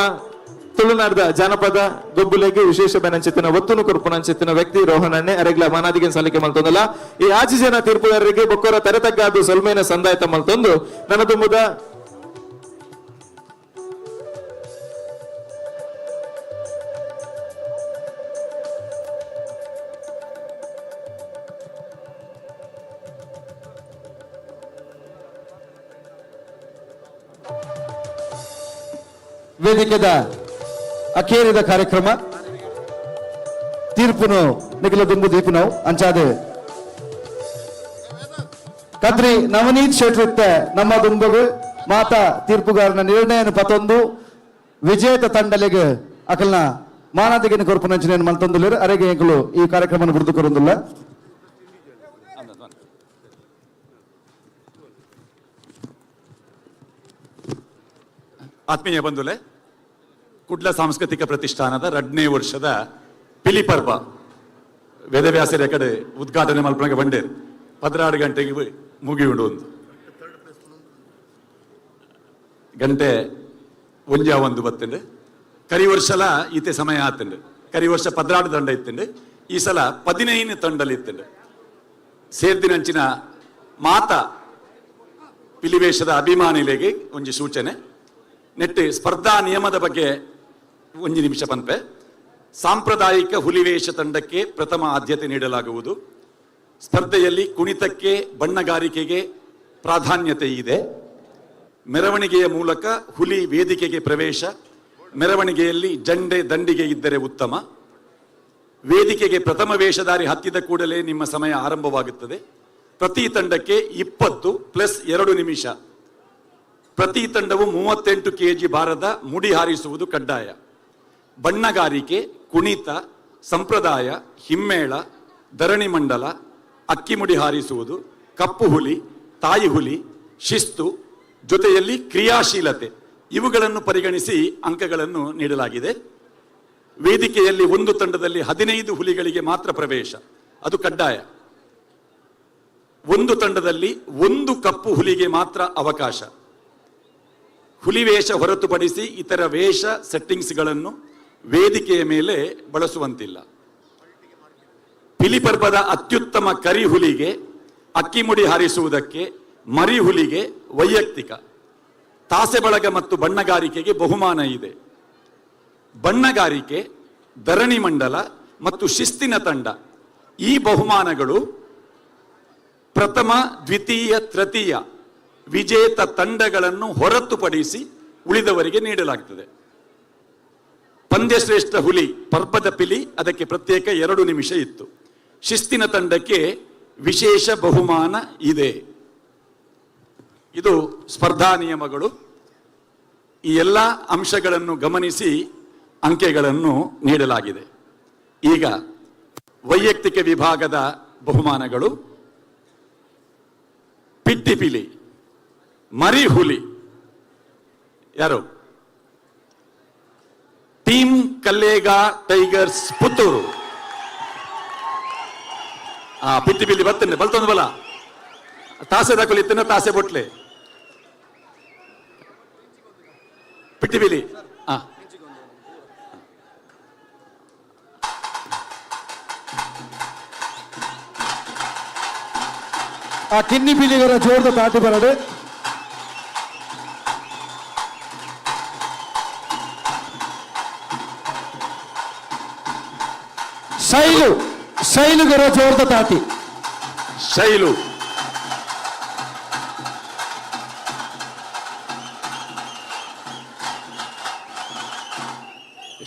ತುಳುನಾಡದ ಜಾನಪದ ಗೊಬ್ಬುಲೆಗೆ ವಿಶೇಷ ಬೆನಂಚಿತ್ತಿನ ಒತ್ತುನು ಕೊರ್ಪುನಂಚಿತ್ತಿನ ವ್ಯಕ್ತಿ ರೋಹನನ್ನೇ ಅರೆಗ್ಲ ಮಾನಾದಿಗೆ ಸಲ್ಲಿಕೆ ಮಲ್ತೊಂದಲ್ಲ ಈ ಆಚೆ ಜನ ತೀರ್ಪುಗಾರರಿಗೆ ಬೊಕ್ಕೊರ ತೆರೆತಗ್ಗಾದು ಸೊಲ್ಮೇನ ಸಂದಾಯತ ಮಲ್ತೊಂದು ನನ್ನ ತುಂಬುದ ವೇದಿಕೆದ ಅಖೇರಿದ ಕಾರ್ಯಕ್ರಮ ತೀರ್ಪುನು ನಿಖಿಲ ದುಂಬು ದೀಪು ಅಂಚಾದ ಕದ್ರಿ ನವನೀತ್ ಶೆಟ್ರಿತ್ತ ನಮ್ಮ ದುಂಬಗು ಮಾತಾ ತೀರ್ಪುಗಾರನ ನಿರ್ಣಯನ ಪತೊಂದು ವಿಜೇತ ತಂಡಲಿಗೆ ಅಕಲ್ನ ಮಾನದಿಗೆ ಕೊರ್ಪುನಂಚಿನ ಮಲ್ತೊಂದುಲ್ಲೇರು ಅರೆಗೆ ಎಂಕಲು ಈ ಕಾರ್ಯಕ್ರಮ ಬಿರುದು ಕೊರೊಂದುಲ್ಲ ಆತ್ಮೀಯ ಬಂಧುಲೆ ಕುಡ್ಲ ಸಾಂಸ್ಕೃತಿಕ ಪ್ರತಿಷ್ಠಾನದ 2ನೇ ವರ್ಷದ ಪಿಲಿ ಪರ್ಬ ವೇದವ್ಯಾಸರ ಕಡೆ ಉದ್ಘಾಟನೆ ಮಲ್ಪನೆಗೆ ಬಂಡೇರು 16 ಗಂಟೆಗೆ ಮುಗಿಯುಂಡು ಒಂದು ಗಂಟೆ ಒಂಜಾ ಒಂದು ಬತ್ತಂಡು ಕರಿ ವರ್ಷಲ ಈತೆ ಸಮಯ ಆತಂಡು ಕರಿ ವರ್ಷ 16 ತಂಡ ಇತ್ತಂಡು ಈ ಸಲ 15 ತಂಡಲ್ಲಿ ಇತ್ತಂಡು ಸೇರ್ದಿನಂಚಿನ ಮಾತ ಪಿಲಿವೇಷದ ಅಭಿಮಾನಿಗಳಿಗೆ ಒಂಜಿ ಸೂಚನೆ ನೆಟ್ಟು ಸ್ಪರ್ಧಾ ನಿಯಮದ ಬಗ್ಗೆ ಒಂದು ನಿಮಿಷ ಪಂಪೆ ಸಾಂಪ್ರದಾಯಿಕ ಹುಲಿವೇಷ ತಂಡಕ್ಕೆ ಪ್ರಥಮ ಆದ್ಯತೆ ನೀಡಲಾಗುವುದು ಸ್ಪರ್ಧೆಯಲ್ಲಿ ಕುಣಿತಕ್ಕೆ ಬಣ್ಣಗಾರಿಕೆಗೆ ಪ್ರಾಧಾನ್ಯತೆ ಇದೆ ಮೆರವಣಿಗೆಯ ಮೂಲಕ ಹುಲಿ ವೇದಿಕೆಗೆ ಪ್ರವೇಶ ಮೆರವಣಿಗೆಯಲ್ಲಿ ಜಂಡೆ ದಂಡಿಗೆ ಇದ್ದರೆ ಉತ್ತಮ ವೇದಿಕೆಗೆ ಪ್ರಥಮ ವೇಷಧಾರಿ ಹತ್ತಿದ ಕೂಡಲೇ ನಿಮ್ಮ ಸಮಯ ಆರಂಭವಾಗುತ್ತದೆ ಪ್ರತಿ ತಂಡಕ್ಕೆ 20 + 2 ನಿಮಿಷ ಪ್ರತಿ ತಂಡವು 38 kg ಭಾರದ ಮುಡಿ ಹಾರಿಸುವುದು ಕಡ್ಡಾಯ ಬಣ್ಣಗಾರಿಕೆ ಕುಣಿತ ಸಂಪ್ರದಾಯ ಹಿಮ್ಮೇಳ ಧರಣಿ ಮಂಡಲ ಅಕ್ಕಿ ಮುಡಿ ಹಾರಿಸುವುದು ಕಪ್ಪು ಹುಲಿ ತಾಯಿ ಹುಲಿ ಶಿಸ್ತು ಜೊತೆಯಲ್ಲಿ ಕ್ರಿಯಾಶೀಲತೆ ಇವುಗಳನ್ನು ಪರಿಗಣಿಸಿ ಅಂಕಗಳನ್ನು ನೀಡಲಾಗಿದೆ ವೇದಿಕೆಯಲ್ಲಿ ಒಂದು ತಂಡದಲ್ಲಿ 15 ಹುಲಿಗಳಿಗೆ ಮಾತ್ರ ಪ್ರವೇಶ ಅದು ಕಡ್ಡಾಯ ಒಂದು ತಂಡದಲ್ಲಿ ಒಂದು ಕಪ್ಪು ಹುಲಿಗೆ ಮಾತ್ರ ಅವಕಾಶ ಹುಲಿವೇಷ ಹೊರತುಪಡಿಸಿ ಇತರ ವೇಷ ಸೆಟ್ಟಿಂಗ್ಸ್ಗಳನ್ನು ವೇದಿಕೆಯ ಮೇಲೆ ಬಳಸುವಂತಿಲ್ಲ ಪಿಲಿಪರ್ಬದ ಅತ್ಯುತ್ತಮ ಕರಿ ಹುಲಿಗೆ ಅಕ್ಕಿ ಮುಡಿ ಹಾರಿಸುವುದಕ್ಕೆ ಮರಿ ಹುಲಿಗೆ ವೈಯಕ್ತಿಕ ತಾಸೆ ಬಳಗ ಮತ್ತು ಬಣ್ಣಗಾರಿಕೆಗೆ ಬಹುಮಾನ ಇದೆ ಬಣ್ಣಗಾರಿಕೆ ಧರಣಿ ಮಂಡಲ ಮತ್ತು ಶಿಸ್ತಿನ ತಂಡ ಈ ಬಹುಮಾನಗಳು ಪ್ರಥಮ ದ್ವಿತೀಯ ತೃತೀಯ ವಿಜೇತ ತಂಡಗಳನ್ನು ಹೊರತುಪಡಿಸಿ ಉಳಿದವರಿಗೆ ನೀಡಲಾಗುತ್ತದೆ ಪಂದ್ಯಶ್ರೇಷ್ಠ ಹುಲಿ ಪರ್ಬದ ಪಿಲಿ ಅದಕ್ಕೆ ಪ್ರತ್ಯೇಕ 2 ನಿಮಿಷ ಇತ್ತು ಶಿಸ್ತಿನ ತಂಡಕ್ಕೆ ವಿಶೇಷ ಬಹುಮಾನ ಇದೆ ಇದು ಸ್ಪರ್ಧಾ ನಿಯಮಗಳು ಈ ಎಲ್ಲ ಅಂಶಗಳನ್ನು ಗಮನಿಸಿ ಅಂಕೆಗಳನ್ನು ನೀಡಲಾಗಿದೆ ಈಗ ವೈಯಕ್ತಿಕ ವಿಭಾಗದ ಬಹುಮಾನಗಳು ಪಿಟ್ಟಿ ಪಿಲಿ ಮರಿ ಹುಲಿ ಯಾರು ಟೀಮ್ ಕಲ್ಲೇಗಾ ಟೈಗರ್ಸ್ ಪುತ್ತೂರು ಪಿಟ್ಟಿ ಪಿಲಿ ಬರ್ತೇನೆ ಬಲ್ತೊಂದು ಬಲ ತಾಸೆ ದಾಖಲಿತ್ತೇನೆ ತಾಸೆ ಬೊಟ್ಲೆ ಪಿಟ್ಟಿ ಪಿಲಿ ಆ ಕಿನ್ನಿ ಪಿಲಿಗರ ಜೋರ್ದ ತಾಟಿ ಬರಡು ಶೈಲುಗರ ಜೋರ್ದ ತಾಟಿ ಶೈಲು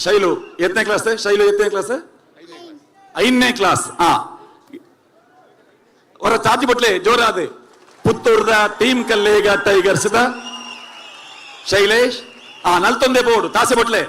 ಶೈಲು ಎತ್ತನೇ ಕ್ಲಾಸ್ ಶೈಲು ಎತ್ತನೇ ಕ್ಲಾಸ್ 5ನೇ ಕ್ಲಾಸ್ ಅವರ ಚಾಚಿ ಬಟ್ಲೆ ಜೋರಾದ ಪುತ್ತೂರದ ಟೀಮ್ ಕಲ್ಲೇಗ ಟೈಗರ್ಸ್ ದ ಶೈಲೇಶ್ ನಲ್ತೊಂದೇ ಬೋರ್ಡು ತಾಸೆ ಬಟ್ಲೆ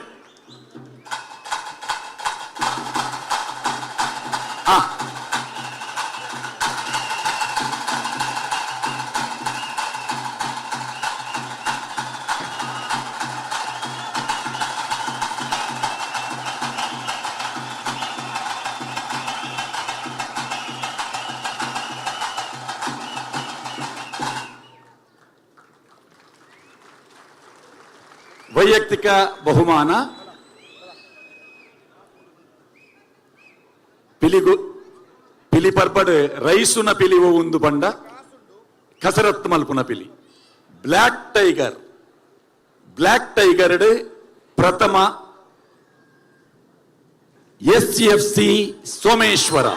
ವೈಯಕ್ತಿಕ ಬಹುಮಾನ ಪಿಲಿ ಪರ್ಪಡ್ ರೈಸುನ ಪಿಲಿ ಒಂದು ಬಂಡ ಕಸರತ್ ಮಲ್ಪುನ ಪಿಲಿ ಬ್ಲ್ಯಾಕ್ ಟೈಗರ್ ಪ್ರಥಮ SFC ಸೋಮೇಶ್ವರ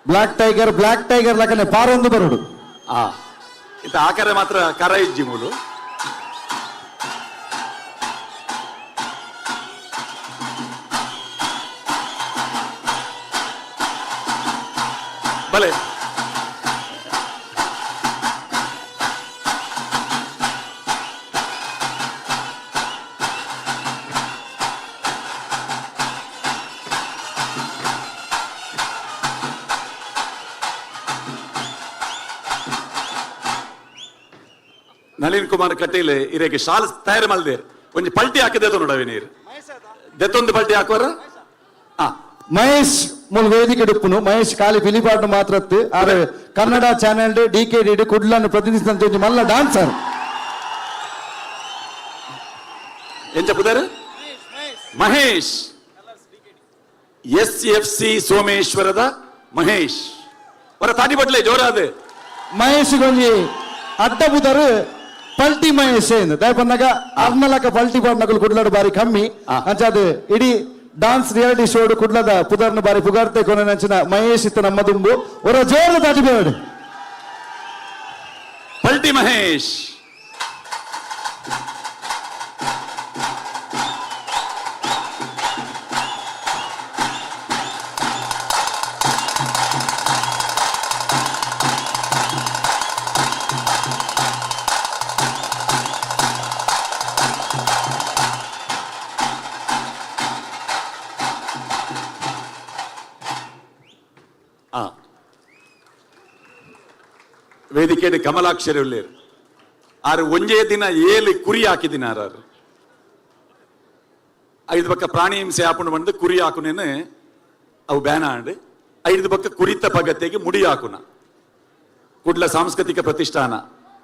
ಬ್ಲಾಕ್ ಟೈಗರ್ ಲಕನೆ ಪಾರೊಂದು ಬರುಡು ಇತ್ತ ಆಕರೆ ಮಾತ್ರ ಕರ ಇಜ್ಜಿ ಮೂಲು ಬಲೆ ನಳಿನ್ ಕುಮಾರ್ ಕಟೀಲ್ ಇರೇಗೆ ಶಾಲ್ ತಯಾರು ಮಲ್ದೇರ್ ಒಂಜಿ ಪಲ್ಟಿ ಹಾಕಿದೆ ನೋಡವೆ ನೀರು ದೆತ್ತೊಂದು ಪಲ್ಟಿ ಹಾಕುವರ ಮಹೇಶ್ ಮುಲ್ ವೇದಿಕೆ ಡುಪ್ಪುನು ಮಹೇಶ್ ಖಾಲಿ ಪಿಲಿಪಾಟ್ ಮಾತ್ರ ಆರೆ ಕನ್ನಡ ಚಾನೆಲ್ DKD ಕುಡ್ಲನ್ನು ಪ್ರತಿನಿಧಿಸಿದಂತ ಮಲ್ಲ ಡಾನ್ಸರ್ ಎಂಚ ಪುದರ್ ಮಹೇಶ್ SFC ಸೋಮೇಶ್ವರದ ಮಹೇಶ್ ಅವರ ತಾಟಿ ಬಟ್ಲೆ ಜೋರಾದ ಮಹೇಶ್ ಗೊಂಜಿ ಅಡ್ಡ ಬುದರು ಪಲ್ಟಿ ಮಹೇಶ್ ಏನು ದಯಪನ್ನಾಗ ಅರ್ನಲಕ ಪಲ್ಟಿ ಪಾಡ್ನಕಲು ಕುಡ್ಲಡು ಬಾರಿ ಕಮ್ಮಿ ಅಂಚಾದ ಇಡೀ ಡಾನ್ಸ್ ರಿಯಾಲಿಟಿ ಶೋಡ್ ಕುಡ್ಲದ ಪುದರ್ನ ಬಾರಿ ಪುಗಾರ್ತೆ ಕೊನೆನಂಚಿನ ಮಹೇಶ್ ಇತ್ತು ನಮ್ಮ ದುಂಬು ಅವರ ಜೋರು ತಾಟಿ ಬೇಡ ಪಲ್ಟಿ ಮಹೇಶ್ ವೇದಿಕೆಯಲ್ಲಿ ಕಮಲಾಕ್ಷರಿ ಉಳ್ಳೇರು ಆರು ಒಂಜೇ ದಿನ ಏಳು ಕುರಿ ಹಾಕಿದಿನಾರು 5 ಪಕ್ಕ ಪ್ರಾಣಿ ಹಿಂಸೆ ಹಾಕೊಂಡು ಬಂದು ಕುರಿ ಹಾಕುನೇನು ಅವು ಬ್ಯಾನ ಆಂಡ್ 5 ಪಕ್ಕ ಕುರಿತ ಪಗತೆಗೆ ಮುಡಿ ಹಾಕುನ ಕುಡ್ಲ ಸಾಂಸ್ಕೃತಿಕ ಪ್ರತಿಷ್ಠಾನ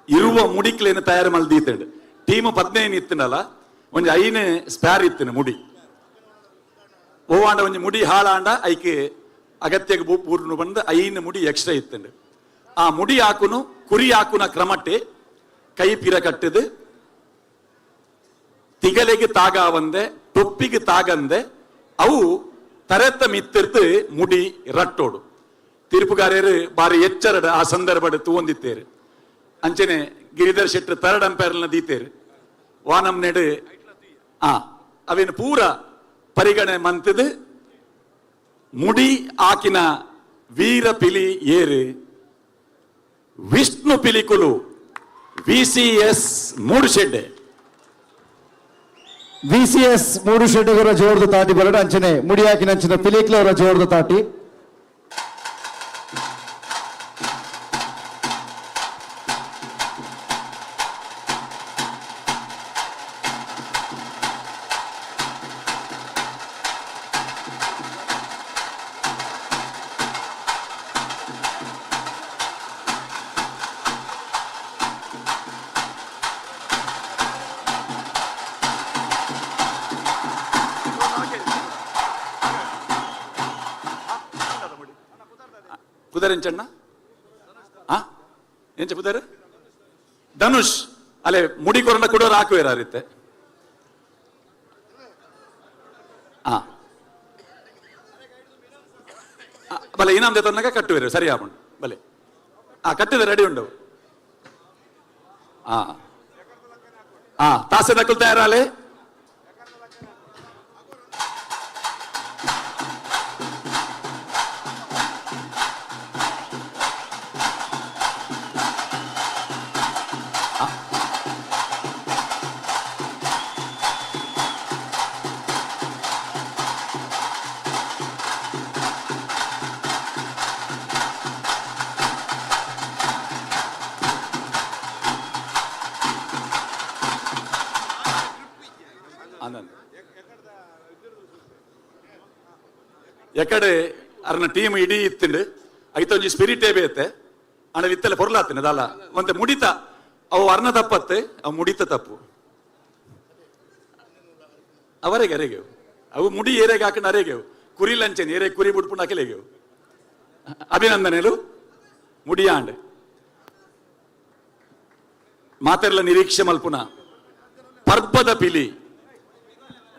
ಇರುವ ಮುಡಿಕ್ಲೇನು ತಯಾರು ಮಲ್ದೀತಂಡು ಟೀಮ್ 15 ಇತ್ತನಲ್ಲ ಒಂಜಿ 5 ಸ್ಪ್ಯಾರ್ ಇತ್ತನು ಮುಡಿ ಓವಾಂಡ ಒಂಜಿ ಮುಡಿ ಹಾಳಾಂಡ ಐಕೆ ಅಗತ್ಯಗೆ ಪೂರ್ಣ ಬಂದು 5 ಮುಡಿ ಎಕ್ಸ್ಟ್ರಾ ಇತ್ತಂಡು ಆ ಮುಡಿ ಹಾಕುನು ಕುರಿ ಹಾಕುನ ಕ್ರಮಟ್ಟೆ ಕೈ ಪಿರ ಕಟ್ಟದು ತಿಗಲೆಗೆ ತಾಗ ಒಂದೆ ಟೊಪ್ಪಿಗೆ ತಾಗಂದೆ ಅವು ತರೆತ್ತ ಮಿತ್ತಿರ್ದು ಮುಡಿ ರಟ್ಟೋಡು ತೀರ್ಪುಗಾರ್ಯರು ಬಾರಿ ಎಚ್ಚರಡ ಆ ಸಂದರ್ಭ ತೂಂದಿತ್ತೇರು ಅಂಚನೆ ಗಿರಿಧರ್ ಶೆಟ್ರು ಥರ್ಡ್ ಅಂಪೈರ್ನ ದೀತೇರು ವಾನಂ ನೆಡು ಅವೇನು ಪೂರ ಪರಿಗಣನೆ ಮಂತದು ಮುಡಿ ಆಕಿನ ವೀರ ಪಿಲಿ ಏರು ವಿಷ್ಣು ಪಿಲಿಕುಲು VCS ಮೂಡು ಶೆಡ್ಡೆ VCS ಮೂಡು ಶೆಡ್ಡೆಗರ ಜೋರ್ದು ತಾಟಿ ಬರಡು ಅಂಚನೆ ಮುಡಿಯಾಕಿನ ಅಂಚಿನ ಪಿಲಿಕ್ಲವರ ಜೋರ್ದು ತಾಟಿ ಪುದರೆಂಚಣ್ಣ ಎಂಚ ಪುದರ್ ಧನುಷ್ ಅಲ್ಲೇ ಮುಡಿ ಕೊರಂಡ ಕೊಡೋರು ಹಾಕುವೇರಾರಿತ್ತೆ ಬಲೆ ಇನಾಮದೆ ತನ್ನಗ ಕಟ್ಟುವೇರು ಸರಿ ಆಪುಂಡು ಬಲೆ ಕಟ್ಟಿದ ರೆಡಿ ಉಂಡು ತಾಸೆ ನಕಲ್ ತಯಾರಾಲೆ ಎಕಡೆ ಅರ್ನ ಟೀಮ್ ಇಡೀ ಇತ್ತಿಂಡು ಐತ ಒಂಜಿ ಸ್ಪಿರಿಟೇ ಬೇತೆ ಅಣ್ಣ ಇತ್ತಲೆ ಪೊರ್ಲಾತಿನ ಅದಲ್ಲ ಮತ್ತೆ ಮುಡಿತ ಅವು ಅರ್ನ ತಪ್ಪತ್ತೆ ಅವು ಮುಡಿತ ತಪ್ಪು ಅವರೆಗೆ ಅರೆಗೆವು ಅವು ಮುಡಿ ಏರೆಗೆ ಹಾಕೊಂಡು ಅರೆಗೆವು ಕುರಿ ಲಂಚನ್ ಏರೆ ಕುರಿ ಬಿಟ್ಬಿಟ್ಟು ಹಾಕಲೇಗೆವು ಅಭಿನಂದನೆಗಳು ಮುಡಿಯಾಂಡ್ ಮಾತೆರ್ಲ ನಿರೀಕ್ಷೆ ಮಲ್ಪುನ ಪರ್ಬದ ಪಿಲಿ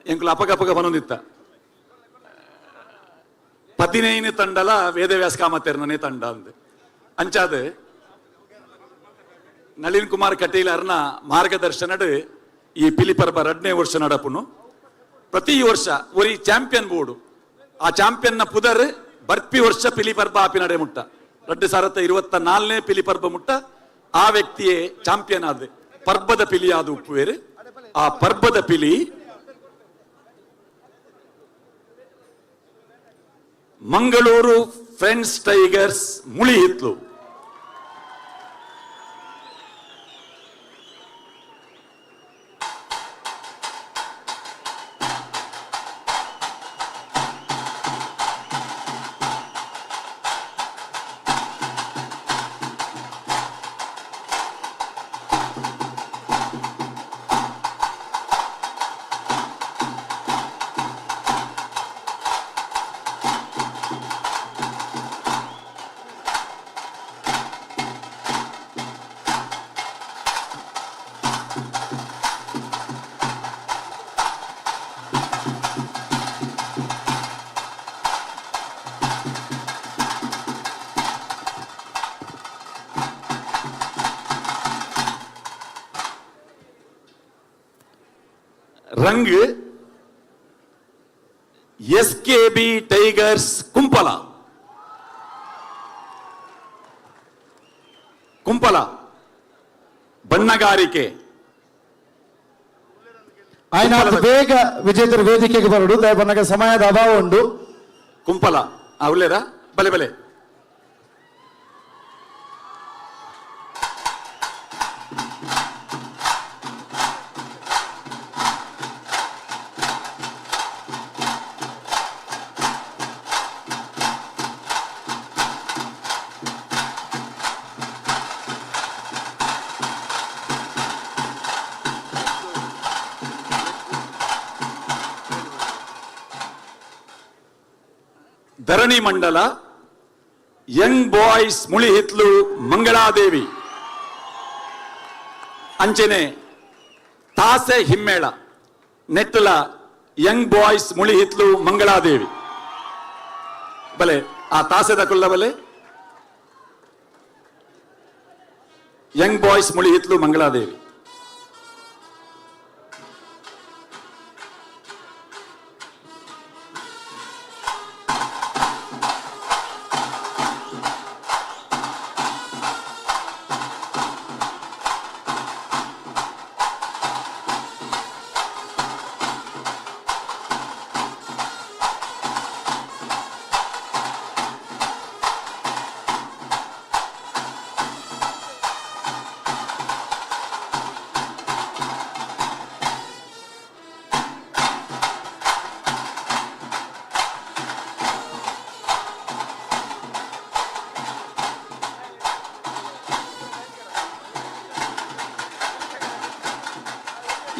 ಎಂಕುಲು ಅಪಗಪಗ ಬನೊಂದಿತ್ತ 15 ತಂಡಲ ವೇದವ್ಯಾಸ ಕಾಮತೆರ್ನೇ ತಂಡ ಅಂದ್ ಅಂಚಾದ ನಳಿನ್ ಕುಮಾರ್ ಕಟೀಲ್ ಅರ್ನ ಮಾರ್ಗದರ್ಶನಡ್ ಈ ಪಿಲಿ ಪರ್ಬ 2ನೇ ವರ್ಷ ನಡಪುನು ಪ್ರತಿ ವರ್ಷ ಒರಿ ಚಾಂಪಿಯನ್ ಬೋರ್ಡು ಆ ಚಾಂಪಿಯನ್ ನ ಪುದರ್ ಬರ್ಪಿ ವರ್ಷ ಪಿಲಿ ಪರ್ಬ ಆಪಿ ನಡೆ ಮುಟ್ಟ 2024ನೇ ಪಿಲಿ ಪರ್ಬ ಮುಟ್ಟ ಆ ವ್ಯಕ್ತಿಯೇ ಚಾಂಪಿಯನ್ ಆದ ಪರ್ಬದ ಪಿಲಿ ಆದ ಉಪ್ಪುವೇರು ಆ ಪರ್ಬದ ಪಿಲಿ ಮಂಗಳೂರು ಫ್ರೆಂಡ್ಸ್ ಟೈಗರ್ಸ್ ಮುಳಿ ಹಿತ್ಲು ರಂಗ್ ಎಸ್ಕೆಬಿ ಟೈಗರ್ಸ್ ಕುಂಪಲ ಬಣ್ಣಗಾರಿಕೆ ఆయన ಬೇಗ ವಿಜೇತರ ವೇದಿಕೆಗೆ ಬರಡು ದಯಬನ್ನಗ ಸಮಯದ ಅಭಾವ ಉಂಡು ಕುಂಪಲ ಅವಲೇರಾ ಬಲೆ ಬಲೆ ಧರಣಿ ಮಂಡಲ ಯಂಗ್ ಬಾಯ್ಸ್ ಮುಳಿ ಹಿತ್ಲು ಮಂಗಳಾದೇವಿ ಅಂಚೆನೆ ತಾಸೆ ಹಿಮ್ಮೇಳ ನೆಟ್ಟಲ ಯಂಗ್ ಬಾಯ್ಸ್ ಮುಳಿ ಹಿತ್ಲು ಮಂಗಳಾದೇವಿ ಬಲೆ ಆ ತಾಸೆದ ಕುಲ್ಲ ಬಲೆ Young Boys Muli Hithlu Mangaladevi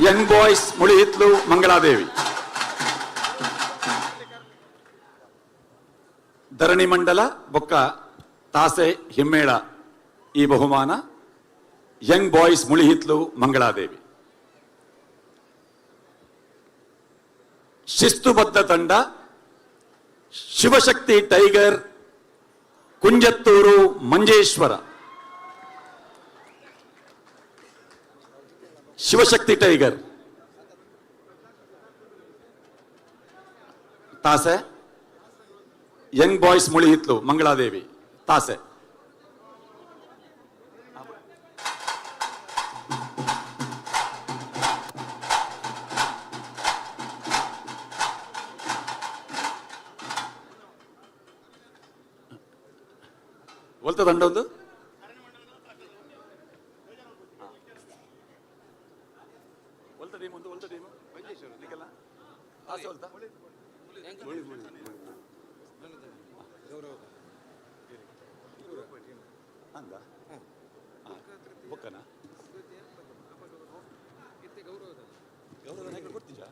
Young Boys Muli Hithlu Mangaladevi ಧರಣಿ ಮಂಡಲ ಬೊಕ್ಕ ತಾಸೆ ಹಿಮ್ಮೇಳ ಈ ಬಹುಮಾನ ಯಂಗ್ ಬಾಯ್ಸ್ ಮುಳಿ ಹಿತ್ಲು ಮಂಗಳಾದೇವಿ ಶಿಸ್ತುಬದ್ಧ ತಂಡ ಶಿವಶಕ್ತಿ ಟೈಗರ್ ಕುಂಜತ್ತೂರು ಮಂಜೇಶ್ವರ ಶಿವಶಕ್ತಿ ಟೈಗರ್ ತಾಸೆ ಯಂಗ್ ಬಾಯ್ಸ್ ಮುಳಿ ಹಿತ್ಲು ಮಂಗಳಾದೇವಿ ತಾಸೆ ಒಲ್ತ ದಂಡ ಒಂದು ಹಂಗ ಬೊಕ್ಕನ ಗೌರವ ನಾಯಕರು ಕೊಡ್ತೀಜ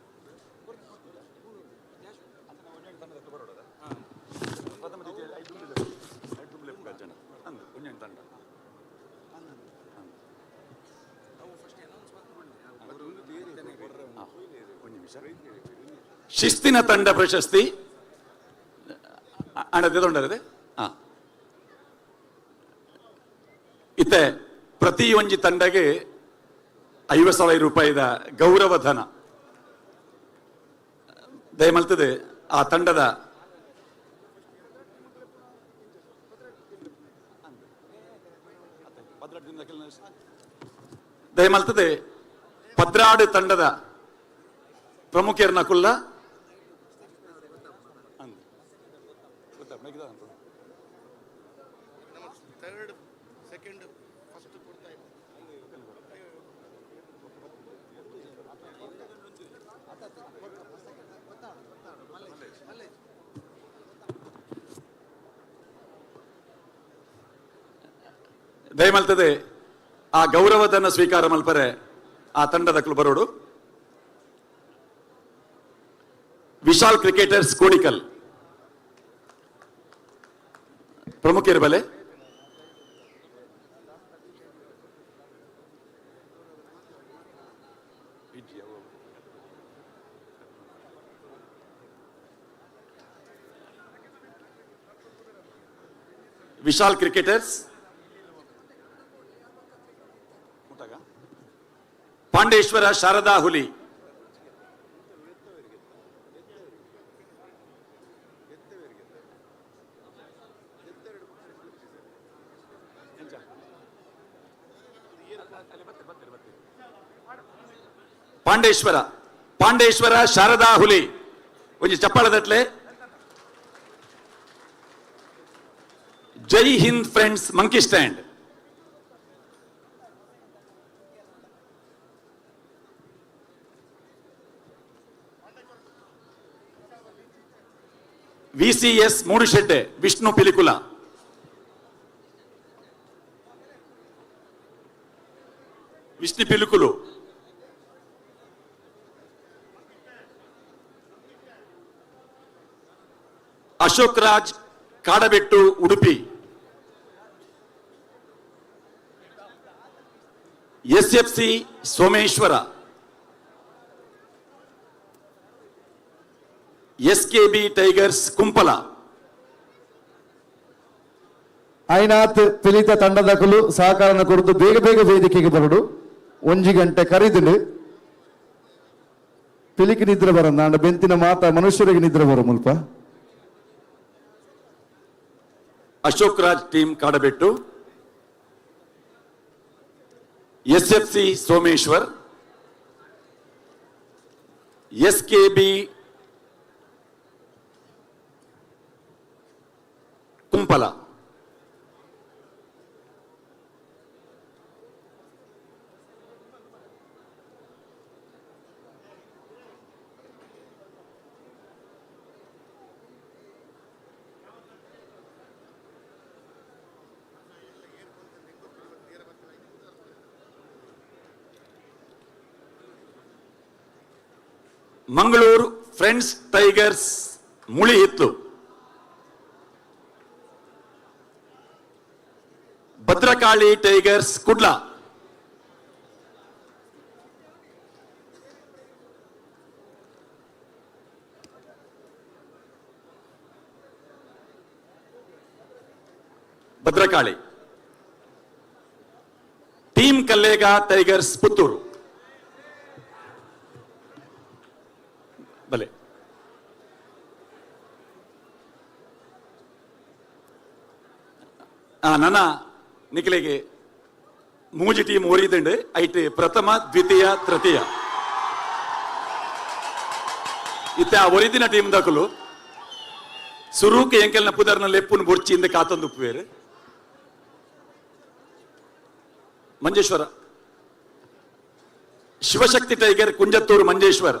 ಪ್ರಥಮ ರೀತಿಯಲ್ಲಿ 5 ಜನ ಅಂದು ಒಂಜೆಂಟು ತಂಡ ಒಂದು ನಿಮಿಷ ಶಿಸ್ತಿನ ತಂಡ ಪ್ರಶಸ್ತಿ ಹಣದೊಂಡರದೆ ಇತ್ತೆ ಪ್ರತಿ ಒಂಜಿ ತಂಡಗೆ 50,000 ರೂಪಾಯಿದ ಗೌರವ ಧನ ದಯಮಲ್ತದೆ ಆ ತಂಡದ ದಯಮಲ್ತದೆ ಪದ್ರಾಡು ತಂಡದ ಪ್ರಮುಖರನ್ನ ಕುಲ್ಲ ದಯಮಲ್ತದೆ ಆ ಗೌರವಧನ ಸ್ವೀಕಾರ ಮಲ್ಪರೆ ಆ ತಂಡದ ಬರೋಡು ವಿಶಾಲ್ ಕ್ರಿಕೆಟರ್ಸ್ ಕೋಡಿಕಲ್ ಪ್ರಮುಖರು ಬಲೆ ವಿಶಾಲ್ ಕ್ರಿಕೆಟರ್ಸ್ ಪಾಂಡೇಶ್ವರ ಶಾರದಾ ಹುಲಿ ಪಾಂಡೇಶ್ವರ ಶಾರದಾ ಹುಲಿ ಒಂಜಿ ಚಪ್ಪಾಳದಟ್ಲೆ Jai Hind Friends Monkey Stand VCS Mudushedde Vishnu Pilikula Vishnu Pilikula Ashok Raj Kadabettu Udupi SFC Someshwar SKB Tigers Kumpala ಐನಾಥ್ ಪಿಲಿತ ತಂಡದಕಲು ಸಹಕಾರನ ಕೊರದು ಬೇಗ ಬೇಗ ವೇದಿಕೆಗೆ ಬರಡು 1 ಗಂಟೆ ಕರೀದಿಡು ಪಿಲಿಕ್ ನಿದ್ರೆ ಬರಂದ ಅಂಡ ಬೆಂತಿನ ಮಾತ ಮನುಷ್ಯರಿಗೆ ನಿದ್ರೆ ಬರೋ ಮುಲ್ಪ Ashok Raj team Kadabettu SFC Someshwar SKB Kumpala Mangaluru Friends Tigers Muli ಇತ್ತು Bhadrakali Tigers Kudla Bhadrakali team Kallega Tigers Puttur ಬಲೆ ನನ್ನ ನಿಖಿಲೆಗೆ ಮೂಜಿ ಟೀಮ್ ಓರಿದಂಡು ಐಟ್ ಪ್ರಥಮ ದ್ವಿತೀಯ ತೃತೀಯ ಇತ್ತೆ ಆ ಒರಿದಿನ ಟೀಮ್ ದಕಲು ಸುರೂಕ್ ಎಂಕೆಲ್ನ ಪುದರ್ನ ಲೆಪ್ಪುನ್ ಬುರ್ಚಿಯಿಂದ ಕಾತೊಂದು ಉಪ್ಪುವೇರು ಮಂಜೇಶ್ವರ ಶಿವಶಕ್ತಿ ಟೈಗರ್ ಕುಂಜತ್ತೂರು ಮಂಜೇಶ್ವರ್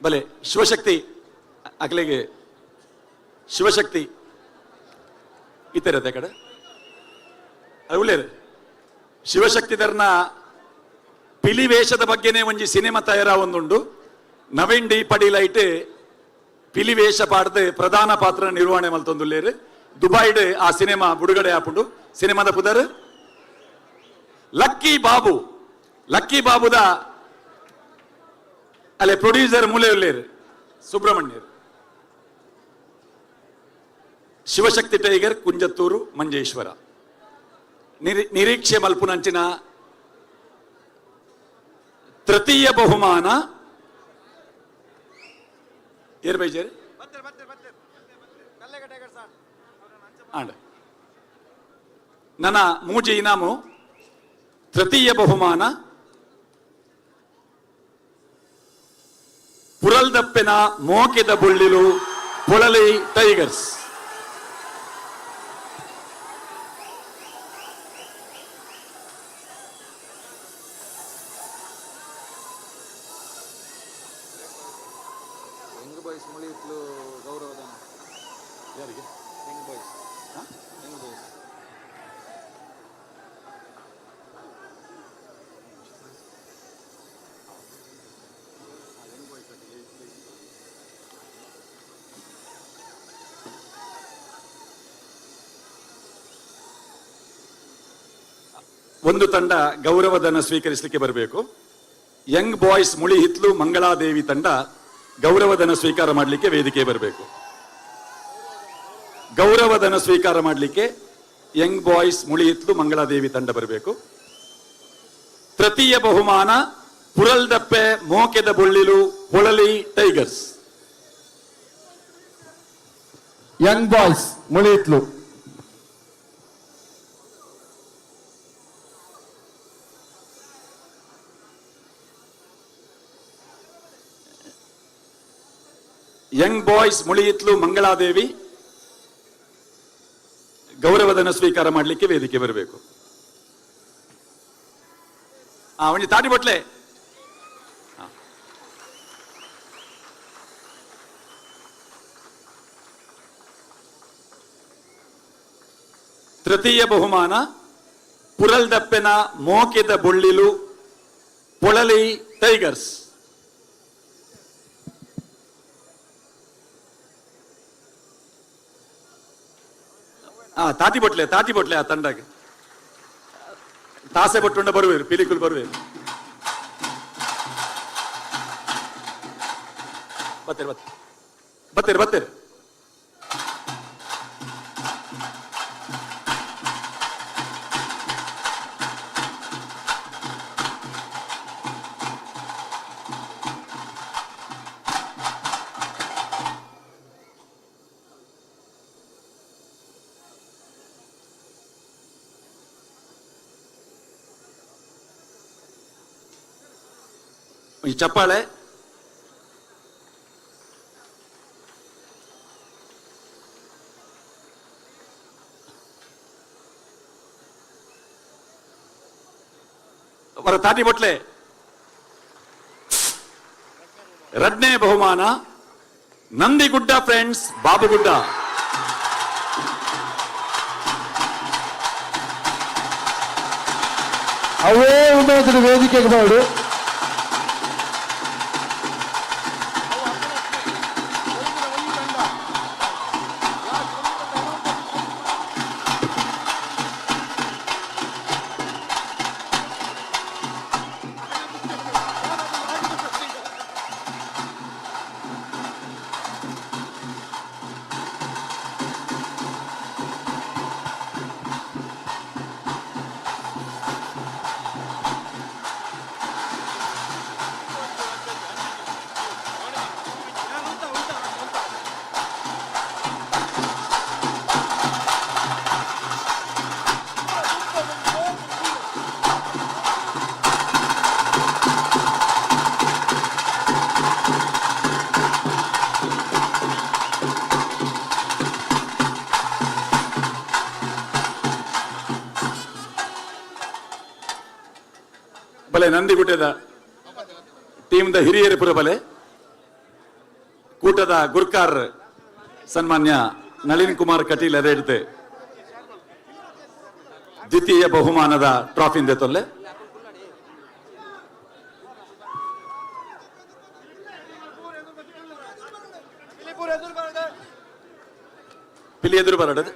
ಬಲೆ ಶಿವಶಕ್ತಿ ಅಗಲಿಗೆ ಶಿವಶಕ್ತಿ ಇತರತೆ ಕಡೆ ಅದು ಒಳ್ಳೆಯದು. ಶಿವಶಕ್ತಿಧರ್ನ ಪಿಲಿ ವೇಷದ ಬಗ್ಗೆನೇ ಒಂಜಿ ಸಿನಿಮಾ ತಯಾರ ಒಂದುಂಡು. ನವೀನ್ ಡಿ ಪಡಿಲೈಟ್ ಪಿಲಿ ವೇಷ ಪಾಡ್ದು ಪ್ರಧಾನ ಪಾತ್ರ ನಿರ್ವಹಣೆ ಮಲ್ತೊಂದುಲ್ಲೇರು. ದುಬೈಡ್ ಆ ಸಿನಿಮಾ ಬಿಡುಗಡೆ ಆಪುಂಡು. ಸಿನಿಮಾದ ಪುದರ್ ಲಕ್ಕಿ ಬಾಬು. ಲಕ್ಕಿ ಬಾಬುದ ಅಲ್ಲೇ ಪ್ರೊಡ್ಯೂಸರ್ ಮೂಲೆ ಉಲ್ಲೇರು ಸುಬ್ರಹ್ಮಣ್ಯರು. ಶಿವಶಕ್ತಿ ಟೈಗರ್ ಕುಂಜತ್ತೂರು ಮಂಜೇಶ್ವರ. ನಿರೀಕ್ಷೆ ಮಲ್ಪುನಂಚಿನ ತೃತೀಯ ಬಹುಮಾನ ಏರ್ ಬೈಜೇರಿ ಆಂಡ ನನ್ನ ಮೂಜಿ ಇನಾಮು ತೃತೀಯ ಬಹುಮಾನ ಪುರಲ್ದಪ್ಪೆನ ಮೋಕೆದ ಬುಳ್ಳಿಲು ಪೊಳಲಿ ಟೈಗರ್ಸ್. ಒಂದು ತಂಡ ಗೌರವಧನ ಸ್ವೀಕರಿಸಲಿಕ್ಕೆ ಬರಬೇಕು. ಯಂಗ್ ಬಾಯ್ಸ್ ಮುಳಿ ಹಿತ್ಲು ಮಂಗಳಾದೇವಿ ತಂಡ ಗೌರವಧನ ಸ್ವೀಕಾರ ಮಾಡಲಿಕ್ಕೆ ವೇದಿಕೆ ಬರಬೇಕು. ಗೌರವಧನ ಸ್ವೀಕಾರ ಮಾಡಲಿಕ್ಕೆ ಯಂಗ್ ಬಾಯ್ಸ್ ಮುಳಿ ಹಿತ್ಲು ಮಂಗಳಾದೇವಿ ತಂಡ ಬರಬೇಕು. ತೃತೀಯ ಬಹುಮಾನ ಪುರಲ್ದಪ್ಪೆ ಮೋಕೆದ ಬುಳ್ಳಿಲು Polali Tigers. Young Boys Mulihithlu. Young Boys Mulihithlu Mangaladevi ಗೌರವಧನ ಸ್ವೀಕಾರ ಮಾಡಲಿಕ್ಕೆ ವೇದಿಕೆ ಬರಬೇಕು. ಒಂಜಿ ತಾಟಿ ಬಟ್ಲೆ ತೃತೀಯ ಬಹುಮಾನ ಪುರಲ್ದಪ್ಪೆನ ಮೋಕೆದ ಬುಳ್ಳಿಲು ಪೊಳಲಿ ಟೈಗರ್ಸ್. ತಾತಿ ಬೊಟ್ಲೆ ಆ ತಂಡಗೆ ತಾಸೆ ಬೊಟ್ಟುಂಡ ಬರುವೇರು ಪಿಲಿಕುಲ್ ಬರುವೇರು. ಬತ್ತೇರು ಈ ಚಪ್ಪಾಳೆ. ಅವರ ತಾಟಿ ಬೊಟ್ಲೆ. ಎರಡನೇ ಬಹುಮಾನ ನಂದಿಗುಡ್ಡ ಫ್ರೆಂಡ್ಸ್ ಬಾಬುಗುಡ್ಡ. ಅವೇ ಉನ್ನತ ವೇದಿಕೆಗೆ ಬಾಡು. ಬಲೆ ನಂದಿಗುಡ್ಡದ ಟೀಮ್ದ ಹಿರಿಯರ ಪುರ ಬಲೆ ಕೂಟದ ಗುರ್ಕಾರ್ ಸನ್ಮಾನ್ಯ ನಳಿನ್ ಕುಮಾರ್ ಕಟೀಲ್ ಹಿಡಿದು ದ್ವಿತೀಯ ಬಹುಮಾನದ ಟ್ರಾಫಿಂದೆ ತೊಲ್ಲೆ ಪಿಲಿ ಎದುರು ಬರಡದು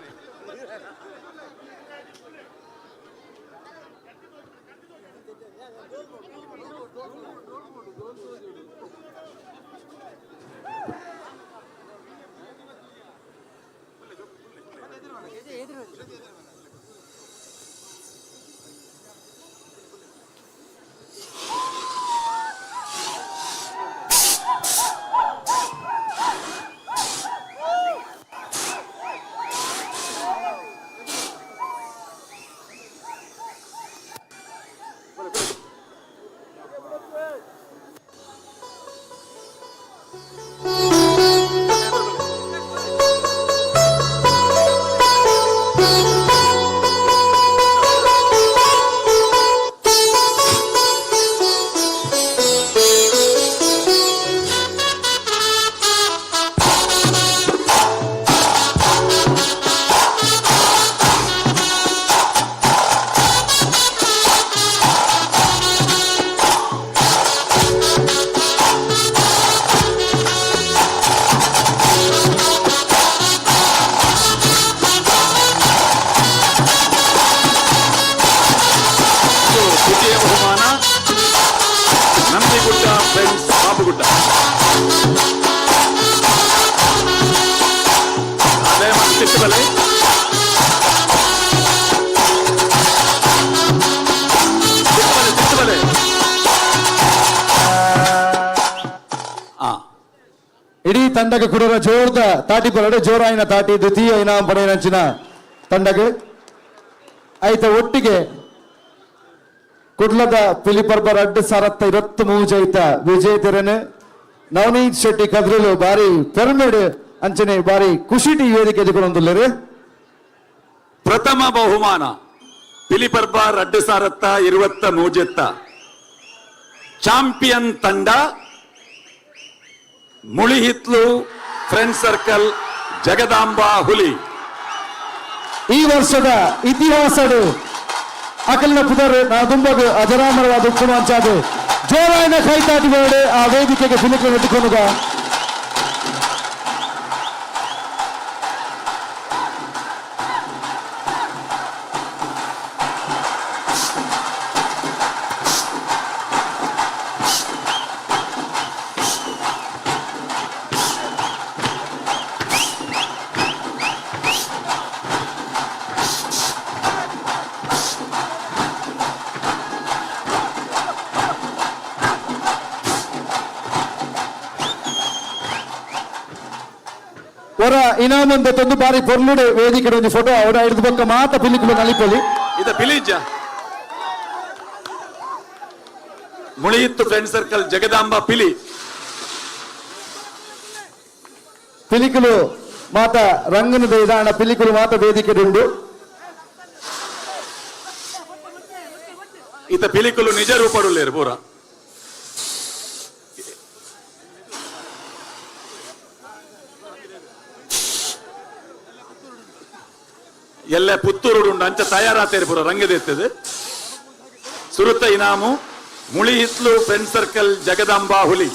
ಇಡೀ ತಂಡಕ್ಕೆ ಕೊಡುವ ಜೋರ್ದ ತಾಟಿ ಪರಡೆ ಜೋರಾಯಿನ ತಾಟಿ ದ್ವಿತೀಯ ಇನಾಮ್ ಪಡೆಯನಂಚಿನ ತಂಡಗೆ ಐತ ಒಟ್ಟಿಗೆ ಕುಡ್ಲದ ಪಿಲಿ ಪರ್ಬ 2023 ಜೈತ ವಿಜೇತರನ್ನು ನವನೀತ್ ಶೆಟ್ಟಿ ಕದ್ರಲು ಬಾರಿ ಪೆರ್ಮೆಡ್ ಅಂಚನೆ ಬಾರಿ ಖುಷಿಟಿ ವೇದಿಕೆ ಎದುಕೊಂಡುಳ್ಳರು. ಪ್ರಥಮ ಬಹುಮಾನ ಪಿಲಿ ಪರ್ಬ 2023 ಚಾಂಪಿಯನ್ ತಂಡ ಮುಳಿಹಿತ್ಲು ಫ್ರೆಂಡ್ ಸರ್ಕಲ್ ಜಗದಾಂಬ ಹುಲಿ. ಈ ವರ್ಷದ ಇತಿಹಾಸಡು ಅಕಲ್ನ ಪುದರ್ ನಾ ದುಂಬಗ ಅಜರಾಮರವಾದ ಉಕ್ಕುನು ಅಂಚಾದು ಜೋರಾಯಿನ ಕೈತಾಟಿ ಬೇಡೆ ಆ ವೇದಿಕೆಗೆ ಫಿಲಿಕ್ಕೆ ಎತ್ತುಕೊನುಗ ಅವರ ಇನಾಮಂದ ತಂದು ಬಾರಿ ಪೊರ್ಲುಡೆ ವೇದಿಕೆ ಒಂದು ಫೋಟೋ ಅವರ ಹಿಡಿದು ಬೊಕ್ಕ ಮಾತ ಪಿಲಿಕುಲು ನಲಿಪೊಲಿ ಇದ ಪಿಲಿಜ ಮುಳಿಯಿತ್ತು ಫ್ರೆಂಡ್ ಸರ್ಕಲ್ ಜಗದಾಂಬ ಪಿಲಿ ಪಿಲಿಕುಲು ಮಾತ ರಂಗನದ ಇದಾಣ ಪಿಲಿಕುಲು ಮಾತ ವೇದಿಕೆ ಉಂಡು. ಇತ ಪಿಲಿಕುಲು ನಿಜ ರೂಪಡುಲ್ಲೇರು ಪೂರ ಎಲ್ಲ ಪುತ್ತೂರು ಅಂಚ ತಯಾರಾತೇರಿ ಪೂರ ರಂಗದೆತ್ತದು ಸುರುತ ಇನಾಮು ಮುಳಿಹಿತ್ಲು ಫ್ರೆಂಡ್ ಸರ್ಕಲ್ ಜಗದಾಂಬ ಹುಲಿ.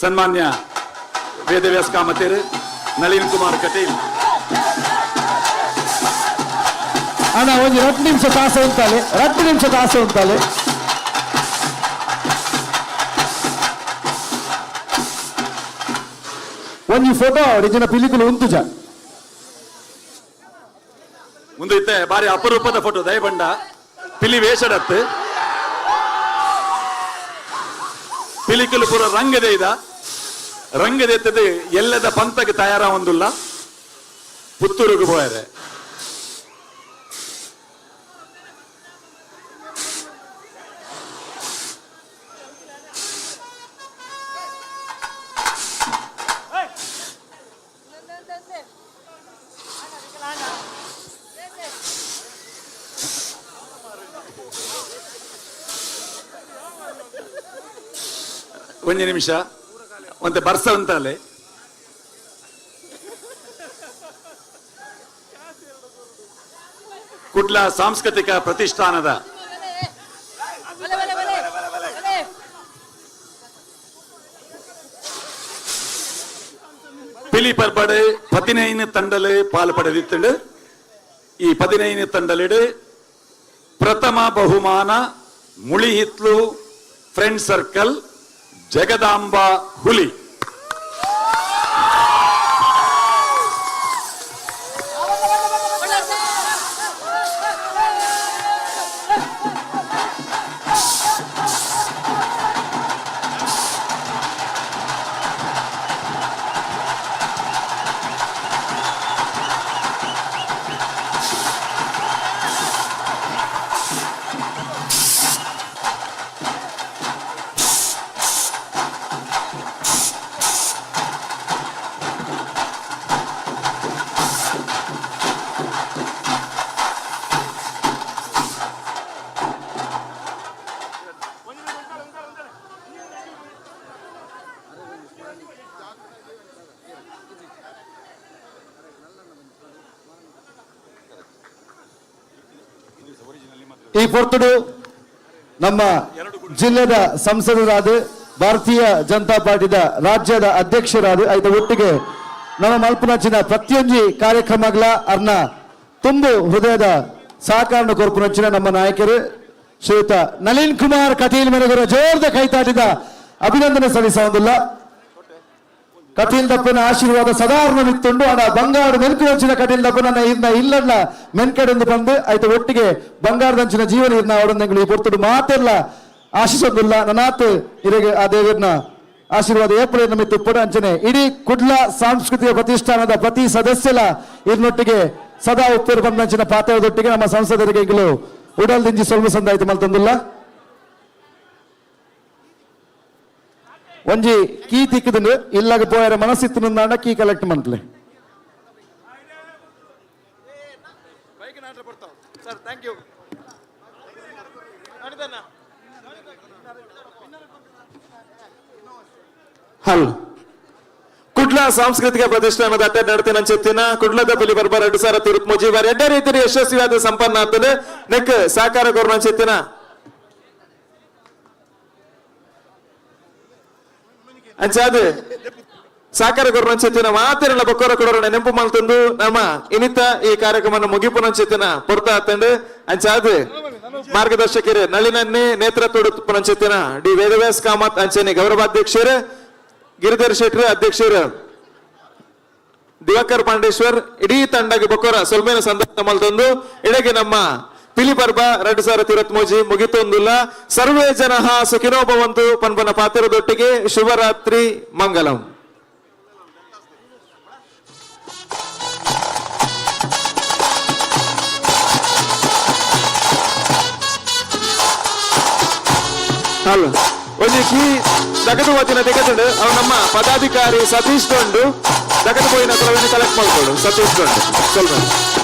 ಸನ್ಮಾನ್ಯ ವೇದವ್ಯಾಸ ಕಾಮತೇರು ನಳಿನ್ ಕುಮಾರ್ ಕಟೀಲ್ ಅಣ್ಣ ಒಂದು 2 ನಿಮಿಷ ತಾಸ ಉಂಟಾಲೆ 2 ನಿಮಿಷ ತಾಸ ಉಂಟಾಲೆ ಒಂದು ಫೋಟೋ ಒರಿಜಿನ ಪಿಲಿಕುಲು ಉಂತುಜ ಮುಂದೆ ಇತ್ತೆ ಬಾರಿ ಅಪರೂಪದ ಫೋಟೋ ದಯಬಂಡ ಪಿಲಿ ವೇಷಡತ್ತು ಪಿಲಿಕುಲು ಪೂರ ರಂಗದೆ ಇದ ರಂಗದೆತ್ತದು ಎಲ್ಲದ ಪಂತಕ್ಕೆ ತಯಾರ ಒಂದುಲ್ಲ ಪುತ್ತೂರುಗು ಹೋಯರೆ ಒಂದು ನಿಮಿಷ ಮತ್ತೆ ಬರ್ಸ ಅಂತಲೇ ಕುಡ್ಲ ಸಾಂಸ್ಕೃತಿಕ ಪ್ರತಿಷ್ಠಾನದ ಪಿಲಿ ಪರ್ಬಡೆ 15 ತಂಡಲು ಪಾಲ್ಪಡೆದಿತ್ತು. ಈ 15 ತಂಡಲಿಡು ಪ್ರಥಮ ಬಹುಮಾನ ಮುಳಿಹಿತ್ಲು ಫ್ರೆಂಡ್ ಸರ್ಕಲ್ ಜಗದಾಂಬ ಹುಲಿ. ಈ ಪೊರ್ತುಡು ನಮ್ಮ ಜಿಲ್ಲೆದ ಸಂಸದರಾದ ಭಾರತೀಯ ಜನತಾ ಪಾರ್ಟಿದ ರಾಜ್ಯದ ಅಧ್ಯಕ್ಷರಾದ ಐದು ಒಟ್ಟಿಗೆ ನಮ್ಮ ಮಲ್ಪನಚ್ಚಿನ ಪ್ರತಿಯೊಂದು ಕಾರ್ಯಕ್ರಮಗಳ ಅರ್ನ ತುಂಬು ಹೃದಯದ ಸಹಕಾರ ಕೊರ್ಪುನಚ್ಚಿನ ನಮ್ಮ ನಾಯಕರು ಶ್ರೀಯುತ ನಳಿನ್ ಕುಮಾರ್ ಕಟೀಲ್ ಮನೆಗರ ಜೋರ್ದ ಕೈತಾಟಿದ ಅಭಿನಂದನೆ ಸಲ್ಲಿಸುವುದಿಲ್ಲ. ಕಟೀಲ್ ದಪ್ಪನ ಆಶೀರ್ವಾದ ಸಾಧಾರಣ ಮಿತ್ತುಂಡು ಅಡ ಬಂಗಾರ ಮೆನ್ಕು ಹಂಚಿನ ಕಟೀಲ್ ದಪ್ಪನ ಇಲ್ಲಲ್ಲ ಮೆನ್ಕಡೆಂದು ಬಂದು ಆಯ್ತು ಒಟ್ಟಿಗೆ ಬಂಗಾರದಂಚಿನ ಜೀವನ ಇರ್ನ ಅವಡಂದಂಗಳು ಈ ಪೊರ್ತುಡು ಮಾತೆಲ್ಲ ಆಶಿಸೋದಿಲ್ಲ ನನಾತ್ ಇರೆಗೆ ಆ ದೇವರನ್ನ ಆಶೀರ್ವಾದ ಏಪಡೆ ಮಿತ್ತು ಪುಡ ಅಂಚನೆ ಇಡೀ ಕುಡ್ಲ ಸಾಂಸ್ಕೃತಿಕ ಪ್ರತಿಷ್ಠಾನದ ಪ್ರತಿ ಸದಸ್ಯಲ ಇರ್ನೊಟ್ಟಿಗೆ ಸದಾ ಉಪ್ಪೇರು ಬಂದಂಚಿನ ಪಾತ್ರದೊಟ್ಟಿಗೆ ನಮ್ಮ ಸಂಸದರಿಗೆ ಈಗಲೂ ಉಡಲ್ ದಿಂಜಿ ಸೊಲ್ಮು ಸಂದಾಯ್ತು ಮಲ್ತಂದಿಲ್ಲ. ಒಂಜಿ ಕೀ ತಿಕ್ಕದು ಇಲ್ಲಾಗ ಪೋಯರ ಮನಸ್ಸಿತ್ತು ನಂದಾಂಡ ಕೀ ಕಲೆಕ್ಟ್ ಮಂತ್ಲೆ ಹಲ್ ಕುಡ್ಲ ಸಾಂಸ್ಕೃತಿಕ ಪ್ರತಿಷ್ಠಾನದ ಅಡ್ಡ ನಡತೆ ನಂಚೆತ್ತಿನ ಕುಡ್ಲದ ಪಿಲಿ ಪರ್ಬ 2023 ಬಾರಿ ಎಡ್ಡ ರೀತಿಯ ಯಶಸ್ವಿಯಾದ ಸಂಪನ್ನ ಆಗ್ತದೆ ನೆಕ್ ಸಾಕಾರ ಕೋರ್ ನಂಚೆತ್ತಿನ ಅಂಚಾದ ಸಾಕಾರ ಕೋರ್ ನಂಚೆತ್ತಿನ ಮಾತಿರಲ್ಲ ಬೊಕ್ಕರ ಕೊಡೋಣ ನೆಂಪು ಮಲ್ತಂದು ನಮ್ಮ ಇನಿತ ಈ ಕಾರ್ಯಕ್ರಮ ಮುಗಿಪು ನಂಚೆತ್ತಿನ ಪೊರ್ತ ಹತ್ತಂಡು ಅಂಚಾದ ಮಾರ್ಗದರ್ಶಕರು ನಳಿನನ್ನೇ ನೇತೃತ್ವ ನಂಚೆತ್ತಿನ ಡಿ ವೇದವ್ಯಾಸ್ ಕಾಮತ್ ಅಂಚನೆ ಗೌರವಾಧ್ಯಕ್ಷರು ಗಿರಿಧರ್ ಶೆಟ್ಟಿ ಅಧ್ಯಕ್ಷರು ದಿವಾಕರ್ ಪಾಂಡೇಶ್ವರ್ ಇಡೀ ತಂಡಗೆ ಬೊಕ್ಕರ ಸೊಲ್ಮೇನ ಸಂದರ್ಭ ಮಲ್ತಂದು ಇಡಗೆ ನಮ್ಮ ಪಿಲಿ ಪರ್ಬ 2023 ಮುಗಿತೊಂದಿಲ್ಲ. ಸರ್ವೇ ಜನಃ ಸುಖಿನೋ ಭವಂತು ಪನ್ಪನ ಪಾತ್ರದೊಟ್ಟಿಗೆ ಶುಭರಾತ್ರಿ ಮಂಗಲಂ. ಹಲೋ ಒಂದು ಕೀ ದಗದು ವತಿನ ತೆಗೆದು ಅವ ನಮ್ಮ ಪದಾಧಿಕಾರಿ ಸತೀಶ್ ಗೊಂಡು ದಗದು ಪೋಯಿನ ಕಲೆಕ್ಟ್ ಮಾಡ್ಕೊಡು ಸತೀಶ್ ಗೊಂಡು ಸ್ವಲ್ಪ